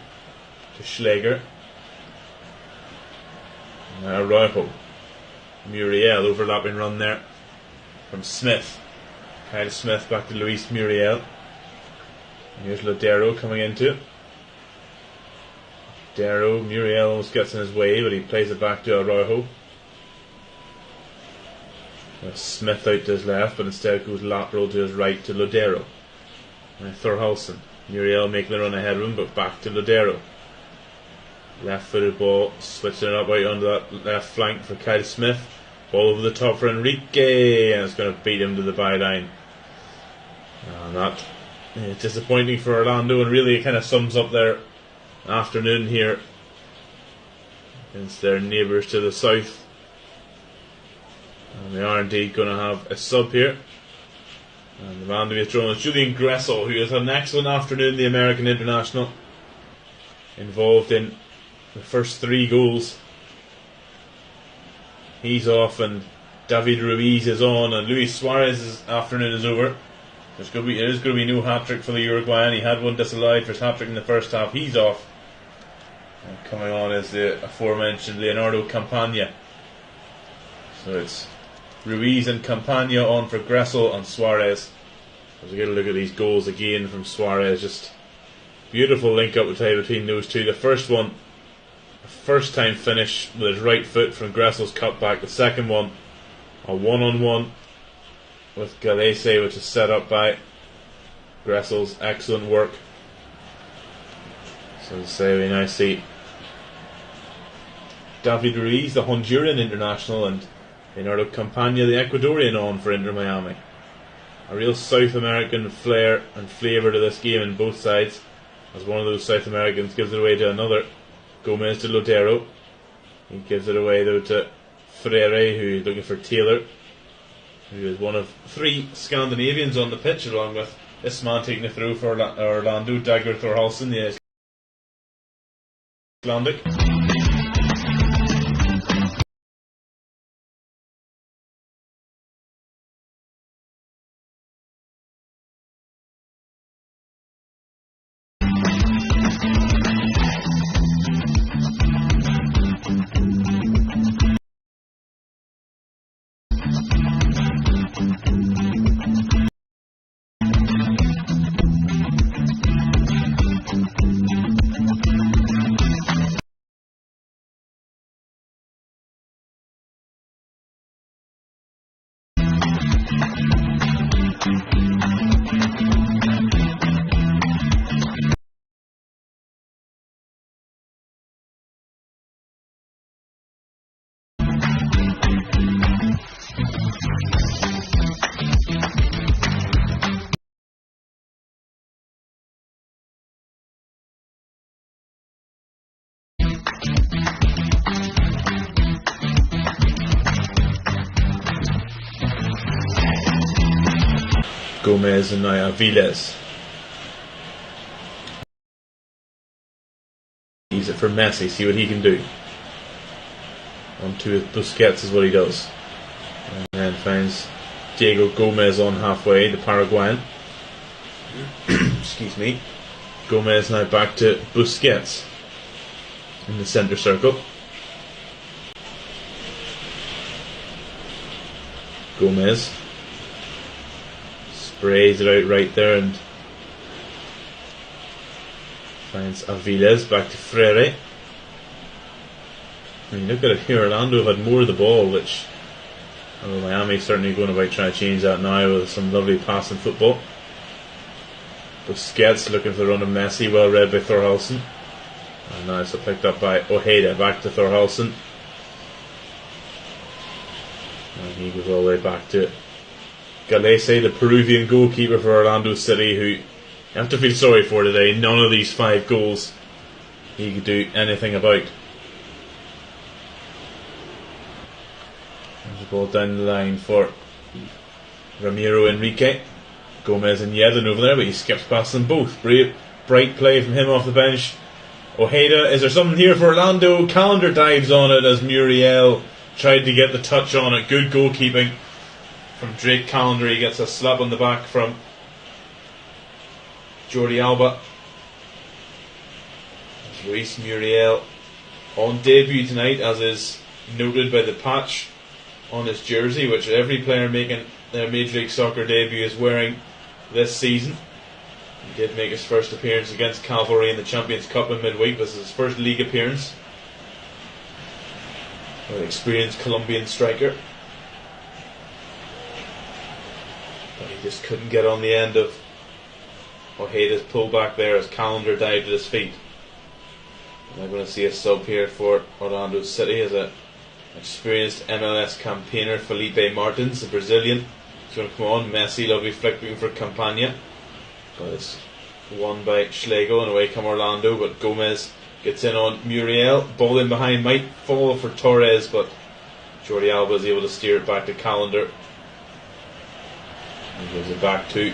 to Schlegel. Now Araujo. Muriel, overlapping run there from Smith. Kyle Smith back to Luis Muriel. And here's Lodero coming into it. Muriel almost gets in his way, but he plays it back to Araujo. Smith out to his left, but instead goes lateral to his right to Lodero. And Thorhalsen. Muriel making the run ahead of him, but back to Lodero. Left footed ball, switching it up out onto that left flank for Kyle Smith. Ball over the top for Enrique, and it's going to beat him to the byline. And that is disappointing for Orlando, and really it kind of sums up their afternoon here against their neighbours to the south. And they are indeed going to have a sub here. And the man to be thrown is Julian Gressel, who has had an excellent afternoon, the American international, involved in the first 3 goals. He's off, and David Ruiz is on, and Luis Suarez's afternoon is over. There is going to be no hat-trick for the Uruguayan. He had one disallowed for his hat-trick in the first half. He's off. And coming on is the aforementioned Leonardo Campagna. So it's Ruiz and Campagna on for Gressel and Suarez. As we get a look at these goals again from Suarez, just beautiful link-up between those two. The first one, a first-time finish with his right foot from Gressel's cutback. The second one, a one-on-one with Galese, which is set up by Gressel's excellent work. So to say, we now see David Ruiz, the Honduran international, and Leonardo Campagna, the Ecuadorian, on for Inter Miami. A real South American flair and flavour to this game in both sides, as one of those South Americans gives it away to another. Gomez to Lodero. He gives it away though to Freire, who is looking for Taylor, who is one of 3 Scandinavians on the pitch, along with this man taking the throw for Orlando, Dagger Thorhalsen, the Icelandic. Gomez and now Aviles. Use it for Messi, see what he can do. On to Busquets is what he does. And then finds Diego Gomez on halfway, the Paraguayan. Excuse me. Gomez now back to Busquets in the centre circle. Gomez sprays it out right there and finds Aviles back to Freire. I mean, look at it here. Orlando have had more of the ball, which Miami's certainly going about trying to change that now with some lovely passing football. Busquets looking for the run of Messi, well read by Thorhalsen. And now it's picked up by Ojeda, back to Thorhalsen. And he goes all the way back to Galese, the Peruvian goalkeeper for Orlando City, who you have to feel sorry for today. None of these 5 goals he could do anything about. There's a ball down the line for Ramiro Enrique. Gomez and Yedlin over there, but he skips past them both. Bright play from him off the bench. Ojeda, is there something here for Orlando? Calendar dives on it as Muriel tried to get the touch on it. Good goalkeeping from Drake Calendar. He gets a slap on the back from Jordi Alba. Luis Muriel on debut tonight, as is noted by the patch on his jersey, which every player making their Major League Soccer debut is wearing this season. He did make his first appearance against Cavalry in the Champions Cup in midweek. This is his first league appearance. An experienced Colombian striker. But he just couldn't get on the end of Ojeda's pullback there as Callender dived at his feet. And I'm going to see a sub here for Orlando City as an experienced MLS campaigner, Felipe Martins, the Brazilian. He's going to come on. Messi, lovely flick looking for Campagna. But it's won by Schlegel, and away come Orlando. But Gomez gets in on Muriel. Ball in behind, might fall for Torres, but Jordi Alba is able to steer it back to Callender. And gives it back to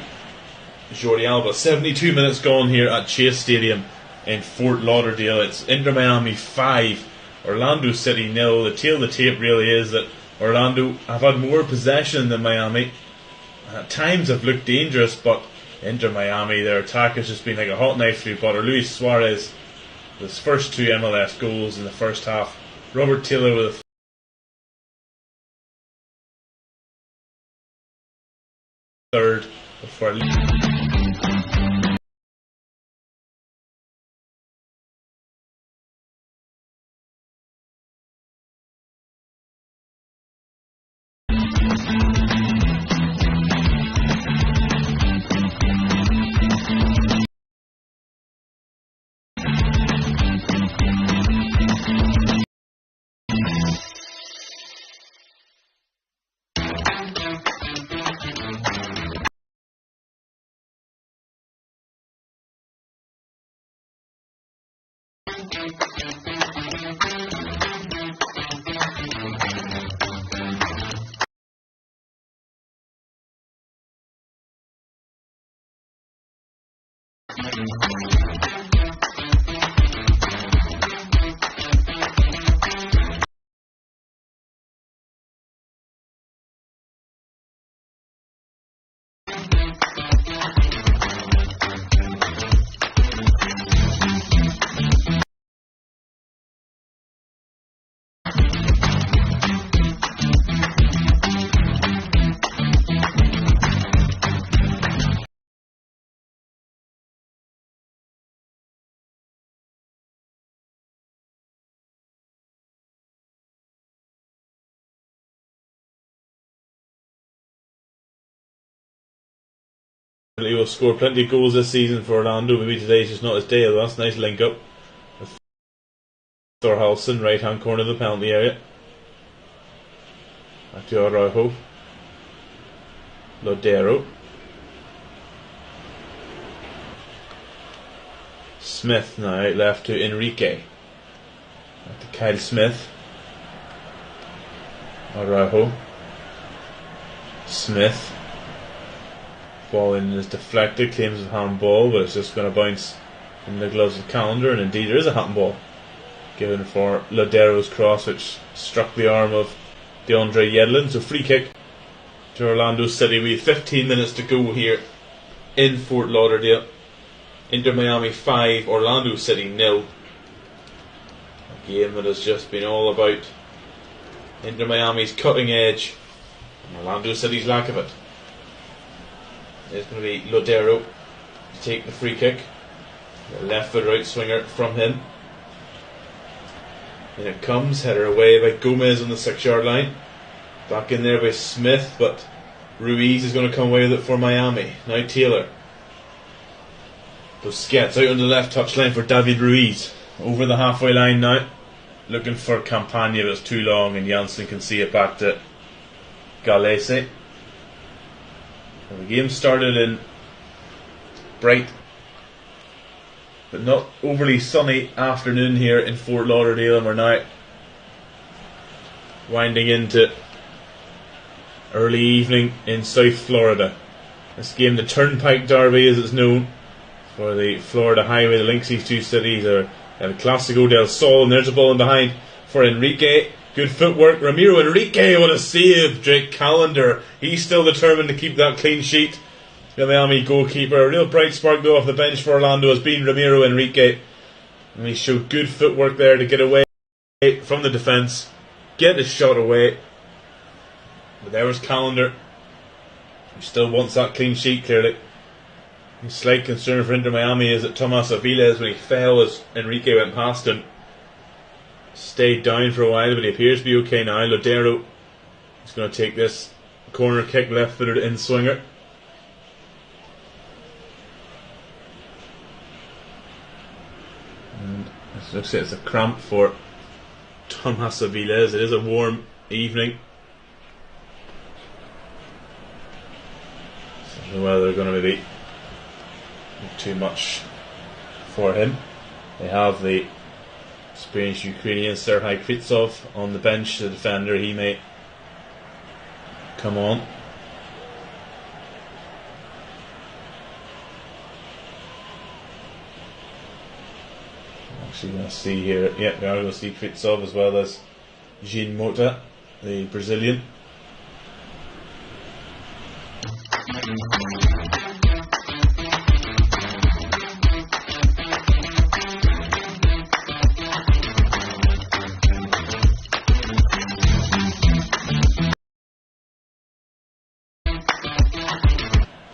Jordi Alba. 72 minutes gone here at Chase Stadium in Fort Lauderdale. It's Inter Miami 5, Orlando City 0. The tail of the tape really is that Orlando have had more possession than Miami. At times have looked dangerous, but Inter Miami, their attack has just been like a hot knife through butter. Luis Suarez, his first 2 MLS goals in the first half. Robert Taylor with a third before he will score plenty of goals this season for Orlando. Maybe today's just not his day. That's nice link up with Thorhalson, right hand corner of the penalty area. Back to Araujo. Lodero. Smith now out left to Enrique. Back to Kyle Smith. Araujo. Smith. Ball in is deflected, claims a handball, but it's just going to bounce in the gloves of Callender, and indeed there is a handball given for Lodero's cross, which struck the arm of DeAndre Yedlin. So free kick to Orlando City. We have 15 minutes to go here in Fort Lauderdale. Inter Miami 5, Orlando City 0. A game that has just been all about Inter Miami's cutting edge and Orlando City's lack of it. It's going to be Lodero to take the free kick. The left foot right swinger from him. And it comes, header away by Gomez on the 6-yard line. Back in there by Smith, but Ruiz is going to come away with it for Miami. Now Taylor. Busquets out on the left touchline for David Ruiz. Over the halfway line now. Looking for Campagna, but it's too long, and Janssen can see it back to Galese. Well, the game started in bright but not overly sunny afternoon here in Fort Lauderdale, and we're now winding into early evening in South Florida. This game, the Turnpike Derby as it's known, for the Florida highway that links these two cities, are El Clásico del Sol, and there's a ball in behind for Enrique. Good footwork, Ramiro Enrique, what a save. Drake Callender, he's still determined to keep that clean sheet. The Miami goalkeeper, a real bright spark though off the bench for Orlando has been Ramiro Enrique, and he showed good footwork there to get away from the defence, get his shot away. But there was Callender, He still wants that clean sheet, clearly. His slight concern for Inter Miami is that Tomas Aviles, when he fell as Enrique went past him, stayed down for a while, but he appears to be okay now. Lodero is going to take this corner kick, left-footed in-swinger. And it looks like it's a cramp for Tomas Aviles. It is a warm evening. So I don't know whether they're going to maybe do too much for him. They have the experienced Ukrainian Serhii Kritsov on the bench, the defender. He may come on. Actually, going to see here. Yeah, we are going to see Kritsov as well as Jean Mota, the Brazilian.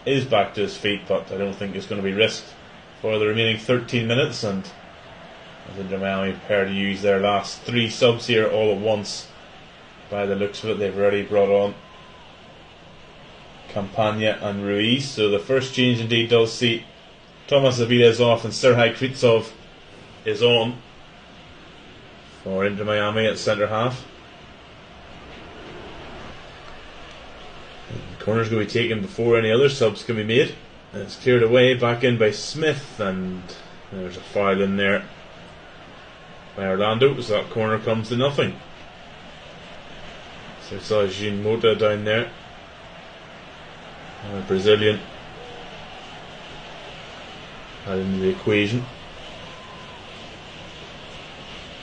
Is back to his feet, but I don't think it's going to be risked for the remaining 13 minutes. And as Inter Miami prepare to use their last 3 subs here all at once, by the looks of it, they've already brought on Campagna and Ruiz. So the first change indeed does see Tomas Aviles off, and Serhii Kritsov is on for Inter Miami at centre half. The corner's going to be taken before any other subs can be made. And it's cleared away, back in by Smith, and there's a foul in there by Orlando, so that corner comes to nothing. So it's Jean Mota down there, and a Brazilian added into the equation,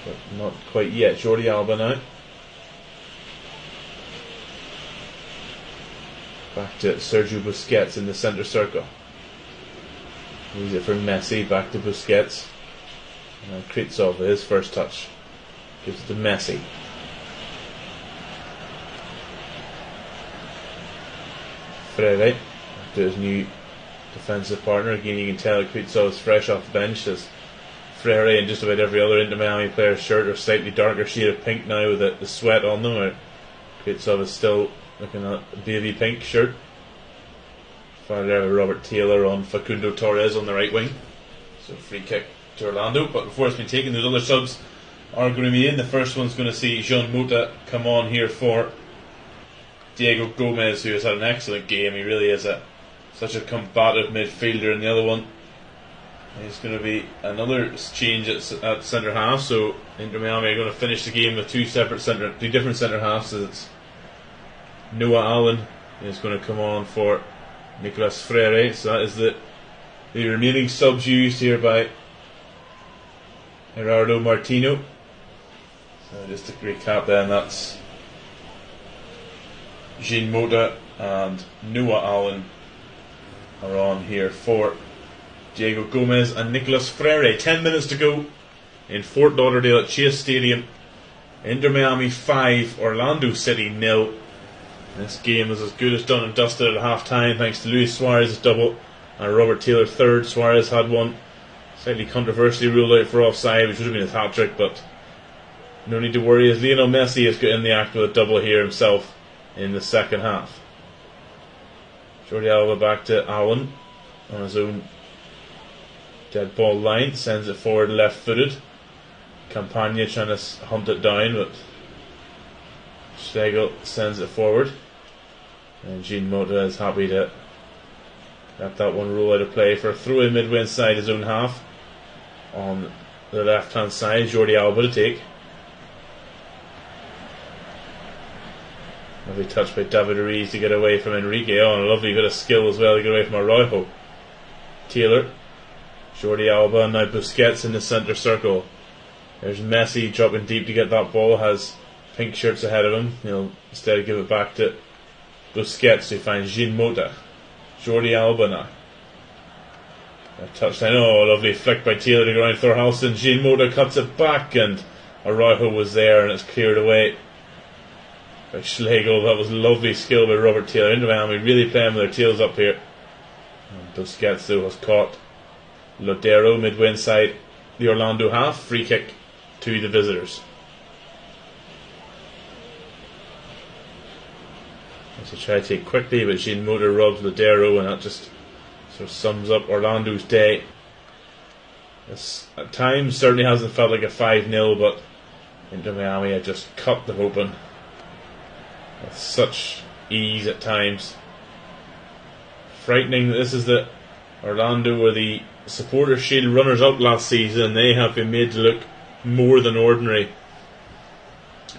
but not quite yet. Jordi Alba now. Back to Sergio Busquets in the centre circle. Use it for Messi, back to Busquets. And Kritsov with his first touch. Gives it to Messi. Freire, back to his new defensive partner. Again, you can tell Kritsov is fresh off the bench, as Freire and just about every other Inter Miami player's shirt are slightly darker shade of pink now with the sweat on them. Kritsov is still looking at a baby pink shirt. Found there with Robert Taylor on Facundo Torres on the right wing. So free kick to Orlando. But before it's been taken, those other subs are going to be in. The first one's going to see Jean Mota come on here for Diego Gomez, who has had an excellent game. He really is such a combative midfielder. And the other one is going to be another change at centre half. So Inter Miami are going to finish the game with two different centre halves. So it's Noah Allen is going to come on for Nicolas Freire. So that is the remaining subs used here by Gerardo Martino. So just to recap then, that's Jean Mota and Noah Allen are on here for Diego Gomez and Nicolas Freire. 10 minutes to go in Fort Lauderdale at Chase Stadium. Inter Miami 5, Orlando City 0. This game was as good as done and dusted at half time, thanks to Luis Suarez's double and Robert Taylor third. Suarez had one slightly controversially ruled out for offside, which would have been his hat trick, but no need to worry, as Lionel Messi has got in the act with a double here himself in the second half. Jordi Alba back to Allen on his own dead ball line, sends it forward left footed. Campagna trying to hunt it down, but Schlegel sends it forward, and Jean Mota is happy to let that one roll out of play for a throw in midway inside his own half. On the left hand side, Jordi Alba to take. Lovely touch by David Ruiz to get away from Enrique. Oh, and a lovely bit of skill as well to get away from Araujo. Taylor, Jordi Alba, and now Busquets in the centre circle. There's Messi dropping deep to get that ball, has pink shirts ahead of him. He'll instead give it back to Busquets, who finds Jean Mota. Jordi Alba now. A touchdown. Oh, lovely flick by Taylor to go around Thorhalson. Jean Mota cuts it back, and Araujo was there, and it's cleared away by Schlegel. That was lovely skill by Robert Taylor. Inter Miami really playing with their tails up here. And Busquets though has caught Lodero midway inside the Orlando half. Free kick to the visitors. As they try to take quickly, but Jean Motor robs Lodero, and that just sort of sums up Orlando's day. This at times certainly hasn't felt like a 5-0, but Inter Miami had just cut them open with such ease at times. Frightening that this is the Orlando were the Supporters' Shield runners-up last season, and they have been made to look more than ordinary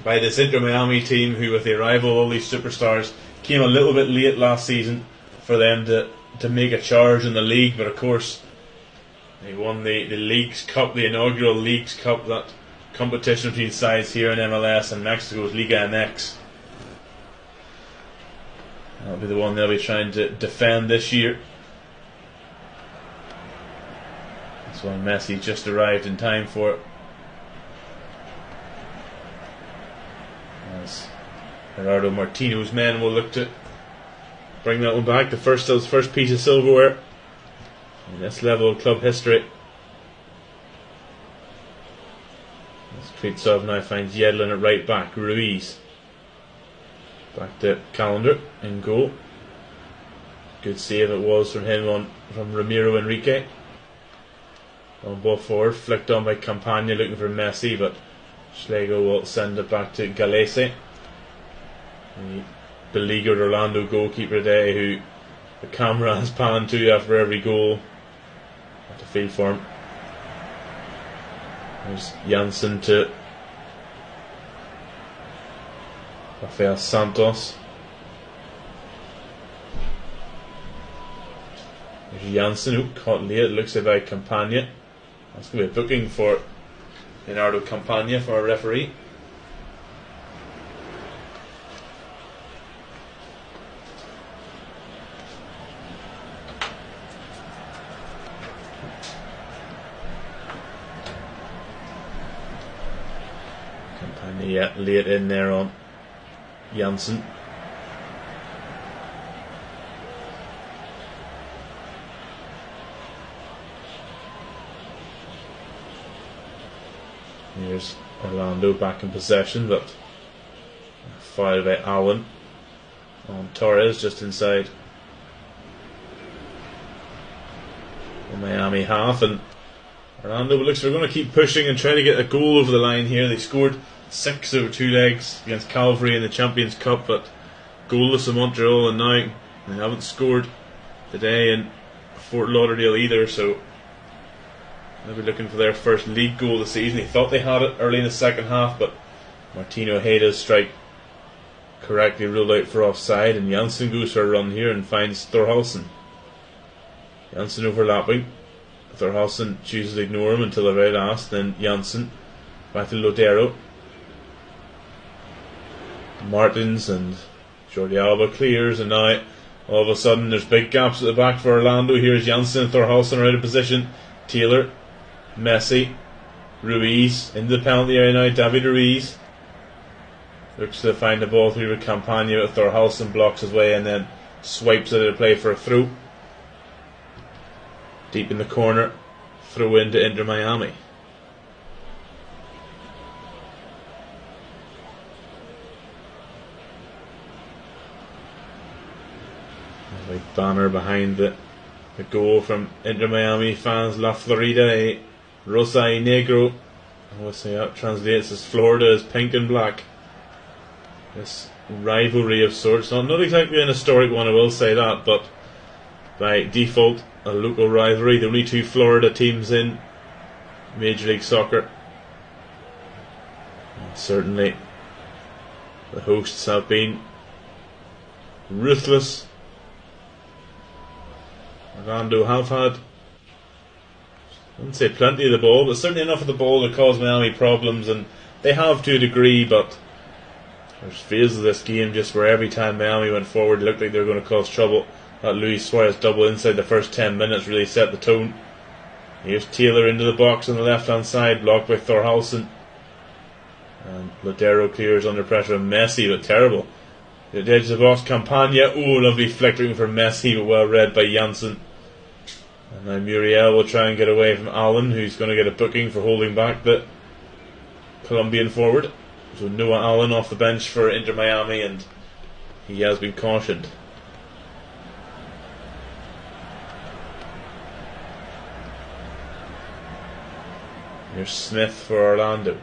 by this Inter Miami team, who with the arrival of all these superstars came a little bit late last season for them to make a charge in the league. But of course they won the Leagues Cup, the inaugural Leagues Cup, that competition between sides here in MLS and Mexico's Liga MX. That'll be the one they'll be trying to defend this year. That's why Messi just arrived in time for it. As Gerardo Martino's men will look to bring that one back. The first piece of silverware in this level of club history. As Kritsov now finds Yedlin at right back. Ruiz back to Calendar in goal. Good save it was from him from Ramiro Enrique. On ball forward, flicked on by Campagna looking for Messi, but Schlegel will send it back to Galese, the beleaguered Orlando goalkeeper today, who the camera has panned to after every goal. Have to feel for him. There's Janssen to Rafael Santos. There's Janssen, who caught late, it looks like by Campagna. That's going to be a booking for Leonardo Campagna for a referee. Campagna late in there on Janssen. Here's Orlando back in possession, but fired by Allen on Torres just inside the Miami half. And Orlando looks like they're going to keep pushing and try to get a goal over the line here. They scored 6 over 2 legs against Calvary in the Champions Cup, but goalless in Montreal, and now they haven't scored today in Fort Lauderdale either, so they'll be looking for their first league goal this season. They thought they had it early in the second half, but Martino Heda's strike correctly ruled out for offside, and Janssen goes for a run here and finds Thorhalsen. Janssen overlapping. Thorhalsen chooses to ignore him until the very last, then Janssen back to Lodero. Martins and Jordi Alba clears, and now all of a sudden there's big gaps at the back for Orlando. Here's Janssen and Thorhalsen are out of position. Taylor, Messi, Ruiz into the penalty area now. David Ruiz looks to find the ball through with Campagna, but Thorhalsen blocks his way and then swipes it into play for a throw. Deep in the corner, throw into Inter Miami. A big banner behind the goal from Inter Miami fans. La Florida Rosa y Negro. I will say that translates as Florida is pink and black. This rivalry of sorts, not exactly an historic one, I will say that, but by default a local rivalry. The only 2 Florida teams in Major League Soccer. And certainly the hosts have been ruthless. Orlando have had, I wouldn't say plenty of the ball, but certainly enough of the ball to cause Miami problems, and they have to a degree, but there's phases of this game just where every time Miami went forward it looked like they were going to cause trouble. That Luis Suarez double inside the first 10 minutes really set the tone. Here's Taylor into the box on the left hand side, blocked by Thorhalsen. And Lodero clears under pressure. Messi, but terrible. The edge of the box. Campagna. Oh, lovely flickering for Messi, but well read by Janssen. And now Muriel will try and get away from Allen, who's going to get a booking for holding back the Colombian forward. So Noah Allen off the bench for Inter Miami, and he has been cautioned. Here's Smith for Orlando.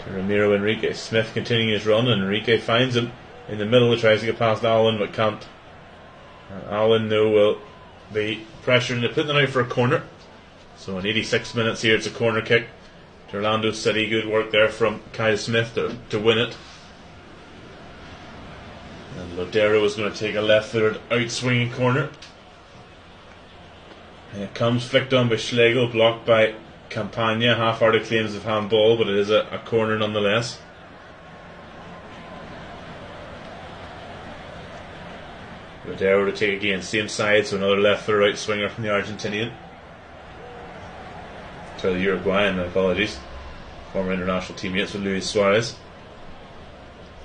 To Ramiro Enrique. Smith continuing his run, and Enrique finds him in the middle. He tries to get past Allen, but can't. Allen, though, will be pressuring to put them out for a corner. So in 86 minutes here, it's a corner kick to Orlando City. Good work there from Kyle Smith to win it. And Lodero is going to take a left-footed out-swinging corner. And it comes flicked on by Schlegel, blocked by Campagna. Half-hearted claims of handball, but it is a corner nonetheless. Lodero to take again, same side, so another left-footed out-swinger from the Argentinian. The Uruguayan, my apologies. Former international teammates with Luis Suarez.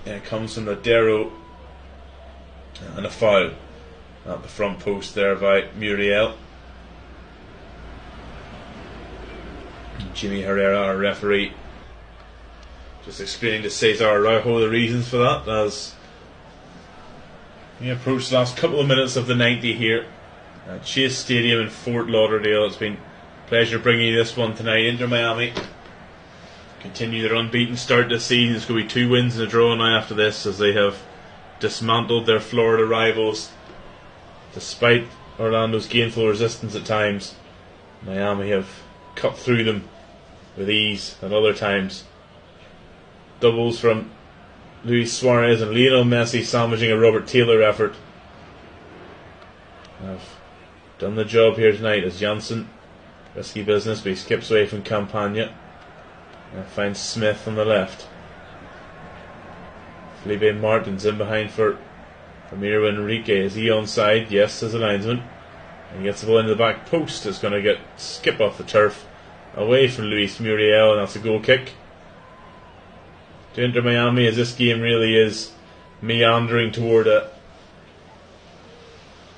And it comes from Lodero, and a foul at the front post there by Muriel. Jimmy Herrera, our referee, just explaining to Cesar Araujo the reasons for that as we approach the last couple of minutes of the 90 here at Chase Stadium in Fort Lauderdale. It's been pleasure bringing you this one tonight. Inter Miami continue their unbeaten start this season. It's going to be 2 wins and a draw now after this, as they have dismantled their Florida rivals. Despite Orlando's gainful resistance at times, Miami have cut through them with ease at other times. Doubles from Luis Suarez and Lionel Messi sandwiching a Robert Taylor effort have done the job here tonight, as Janssen, risky business, but he skips away from Campagna and finds Smith on the left. Felipe Martins in behind for Ramiro Enrique. Is he onside? Yes, says the linesman. And he gets the ball into the back post. It's going to get skip off the turf away from Luis Muriel, and that's a goal kick to Inter Miami, as this game really is meandering toward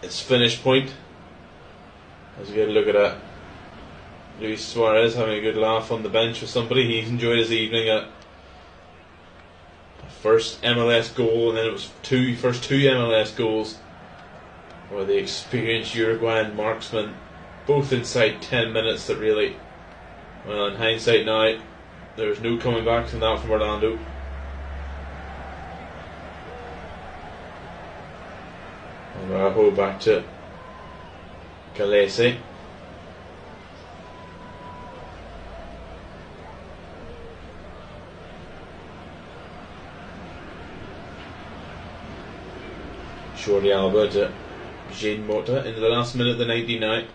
its finish point. As we get a look at that, Luis Suarez having a good laugh on the bench with somebody. He's enjoyed his evening at first MLS goal, and then it was first two MLS goals for the experienced Uruguayan marksman, both inside 10 minutes. That really, well, in hindsight now, there's no coming back from that from Orlando. Araujo back to Galese. Jordi Alba to Jean Mota into the last minute of the 99.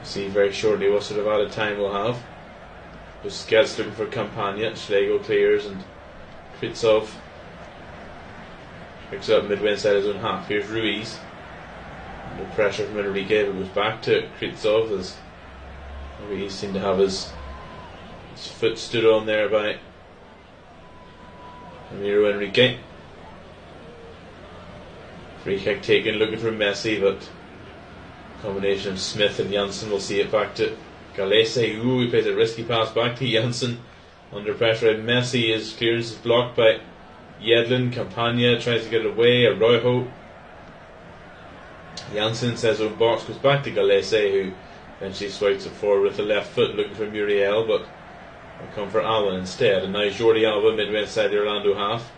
See very shortly what sort of added time we'll have. Busquets looking for Campagna. Schlegel clears, and Kritsov picks up midway inside his own half. Here's Ruiz. No pressure from Enrique, but goes back to Kritsov, as Ruiz seemed to have his foot stood on there by Ramiro Enrique. Free kick taken, looking for Messi, but combination of Smith and Janssen will see it back to Galese. Ooh, he plays a risky pass back to Janssen under pressure, and Messi, his clearance is blocked by Yedlin. Campagna tries to get it away. Araujo. Janssen says own box, goes back to Galese, who eventually swipes it forward with the left foot, looking for Muriel, but will come for Allen instead. And now Jordi Alba midway inside the Orlando half,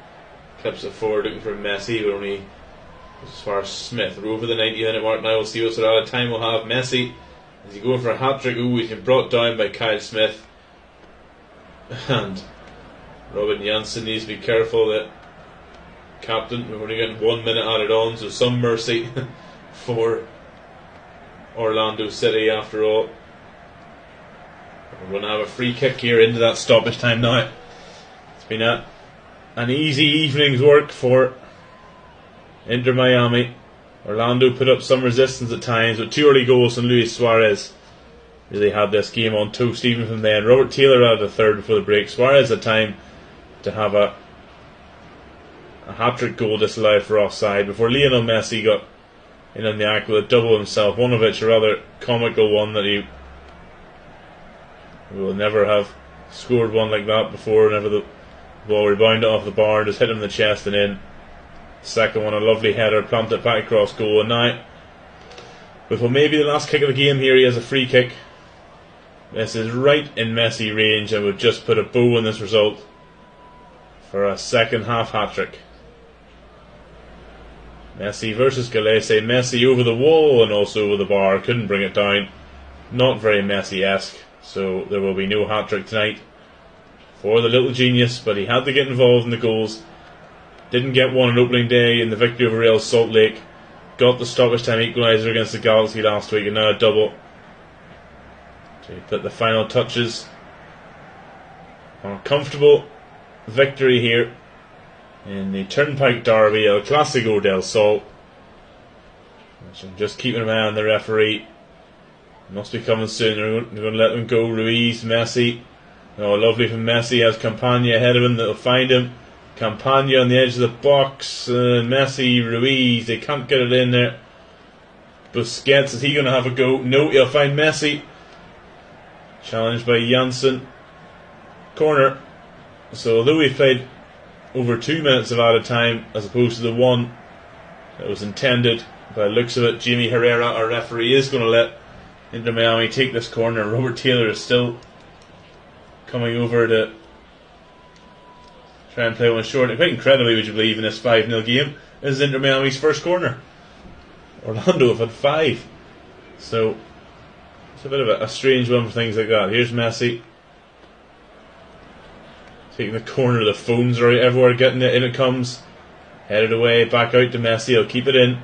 clips it forward, looking for Messi, but only as far as Smith. We're over the 90-minute mark now. We'll see what sort of time we'll have. Messi, is he going for a hat-trick? Ooh, he's been brought down by Kyle Smith. And Robin Janssen needs to be careful that captain, we're only getting 1 minute added on, so some mercy for Orlando City after all. We're going to have a free kick here into that stoppage time now. It's been an easy evening's work for Inter Miami. Orlando put up some resistance at times, but 2 early goals from Luis Suarez really had this game on toast even from then. Robert Taylor had a third before the break. Suarez had time to have a hat-trick goal disallowed for offside before Lionel Messi got in on the act with a double himself, one of which a rather comical one that he will never have scored one like that before. Whenever the ball rebounded off the bar and just hit him in the chest and in. Second one, a lovely header, planted back across goal. And now, with what may be the last kick of the game here, he has a free kick. This is right in Messi range and would just put a bow on this result for a second half hat-trick. Messi versus Galese. Messi over the wall and also over the bar. Couldn't bring it down. Not very Messi-esque. So there will be no hat-trick tonight for the little genius. But he had to get involved in the goals. Didn't get one on opening day in the victory over Real Salt Lake. Got the stoppage time equaliser against the Galaxy last week. And now a double. So he put the final touches on a comfortable victory here in the Turnpike Derby, El Clásico del Sol. I'm just keeping an eye on the referee. Must be coming soon. They're going to let them go. Ruiz, Messi. Oh, lovely from Messi. Has Campagna ahead of him. That'll find him. Campagna on the edge of the box. Messi, Ruiz. They can't get it in there. Busquets, is he going to have a go? No, he'll find Messi. Challenged by Janssen. Corner. So although we've played over 2 minutes of added time as opposed to the one that was intended, by the looks of it, Jamie Herrera, our referee, is going to let Inter Miami take this corner. Robert Taylor is still coming over to try and play one short. Quite incredibly, would you believe, in this 5-0 game, this is Inter Miami's first corner. Orlando have had 5. So it's a bit of a strange one for things like that. Here's Messi taking the corner. The phones are everywhere getting it. In it comes. Headed away. Back out to Messi. He'll keep it in.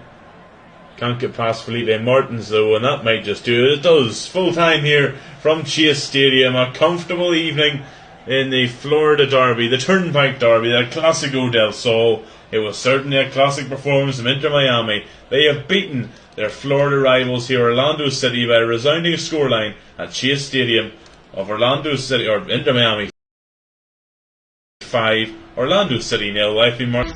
Can't get past Felipe Martins though, and that might just do it. It does. Full time here from Chase Stadium. A comfortable evening in the Florida Derby, the Turnpike Derby, the Clásico del Sol. It was certainly a classic performance from Inter Miami. They have beaten their Florida rivals here, Orlando City, by a resounding scoreline at Chase Stadium of Orlando City, or Inter Miami 5, Orlando City 0. Life in Mark.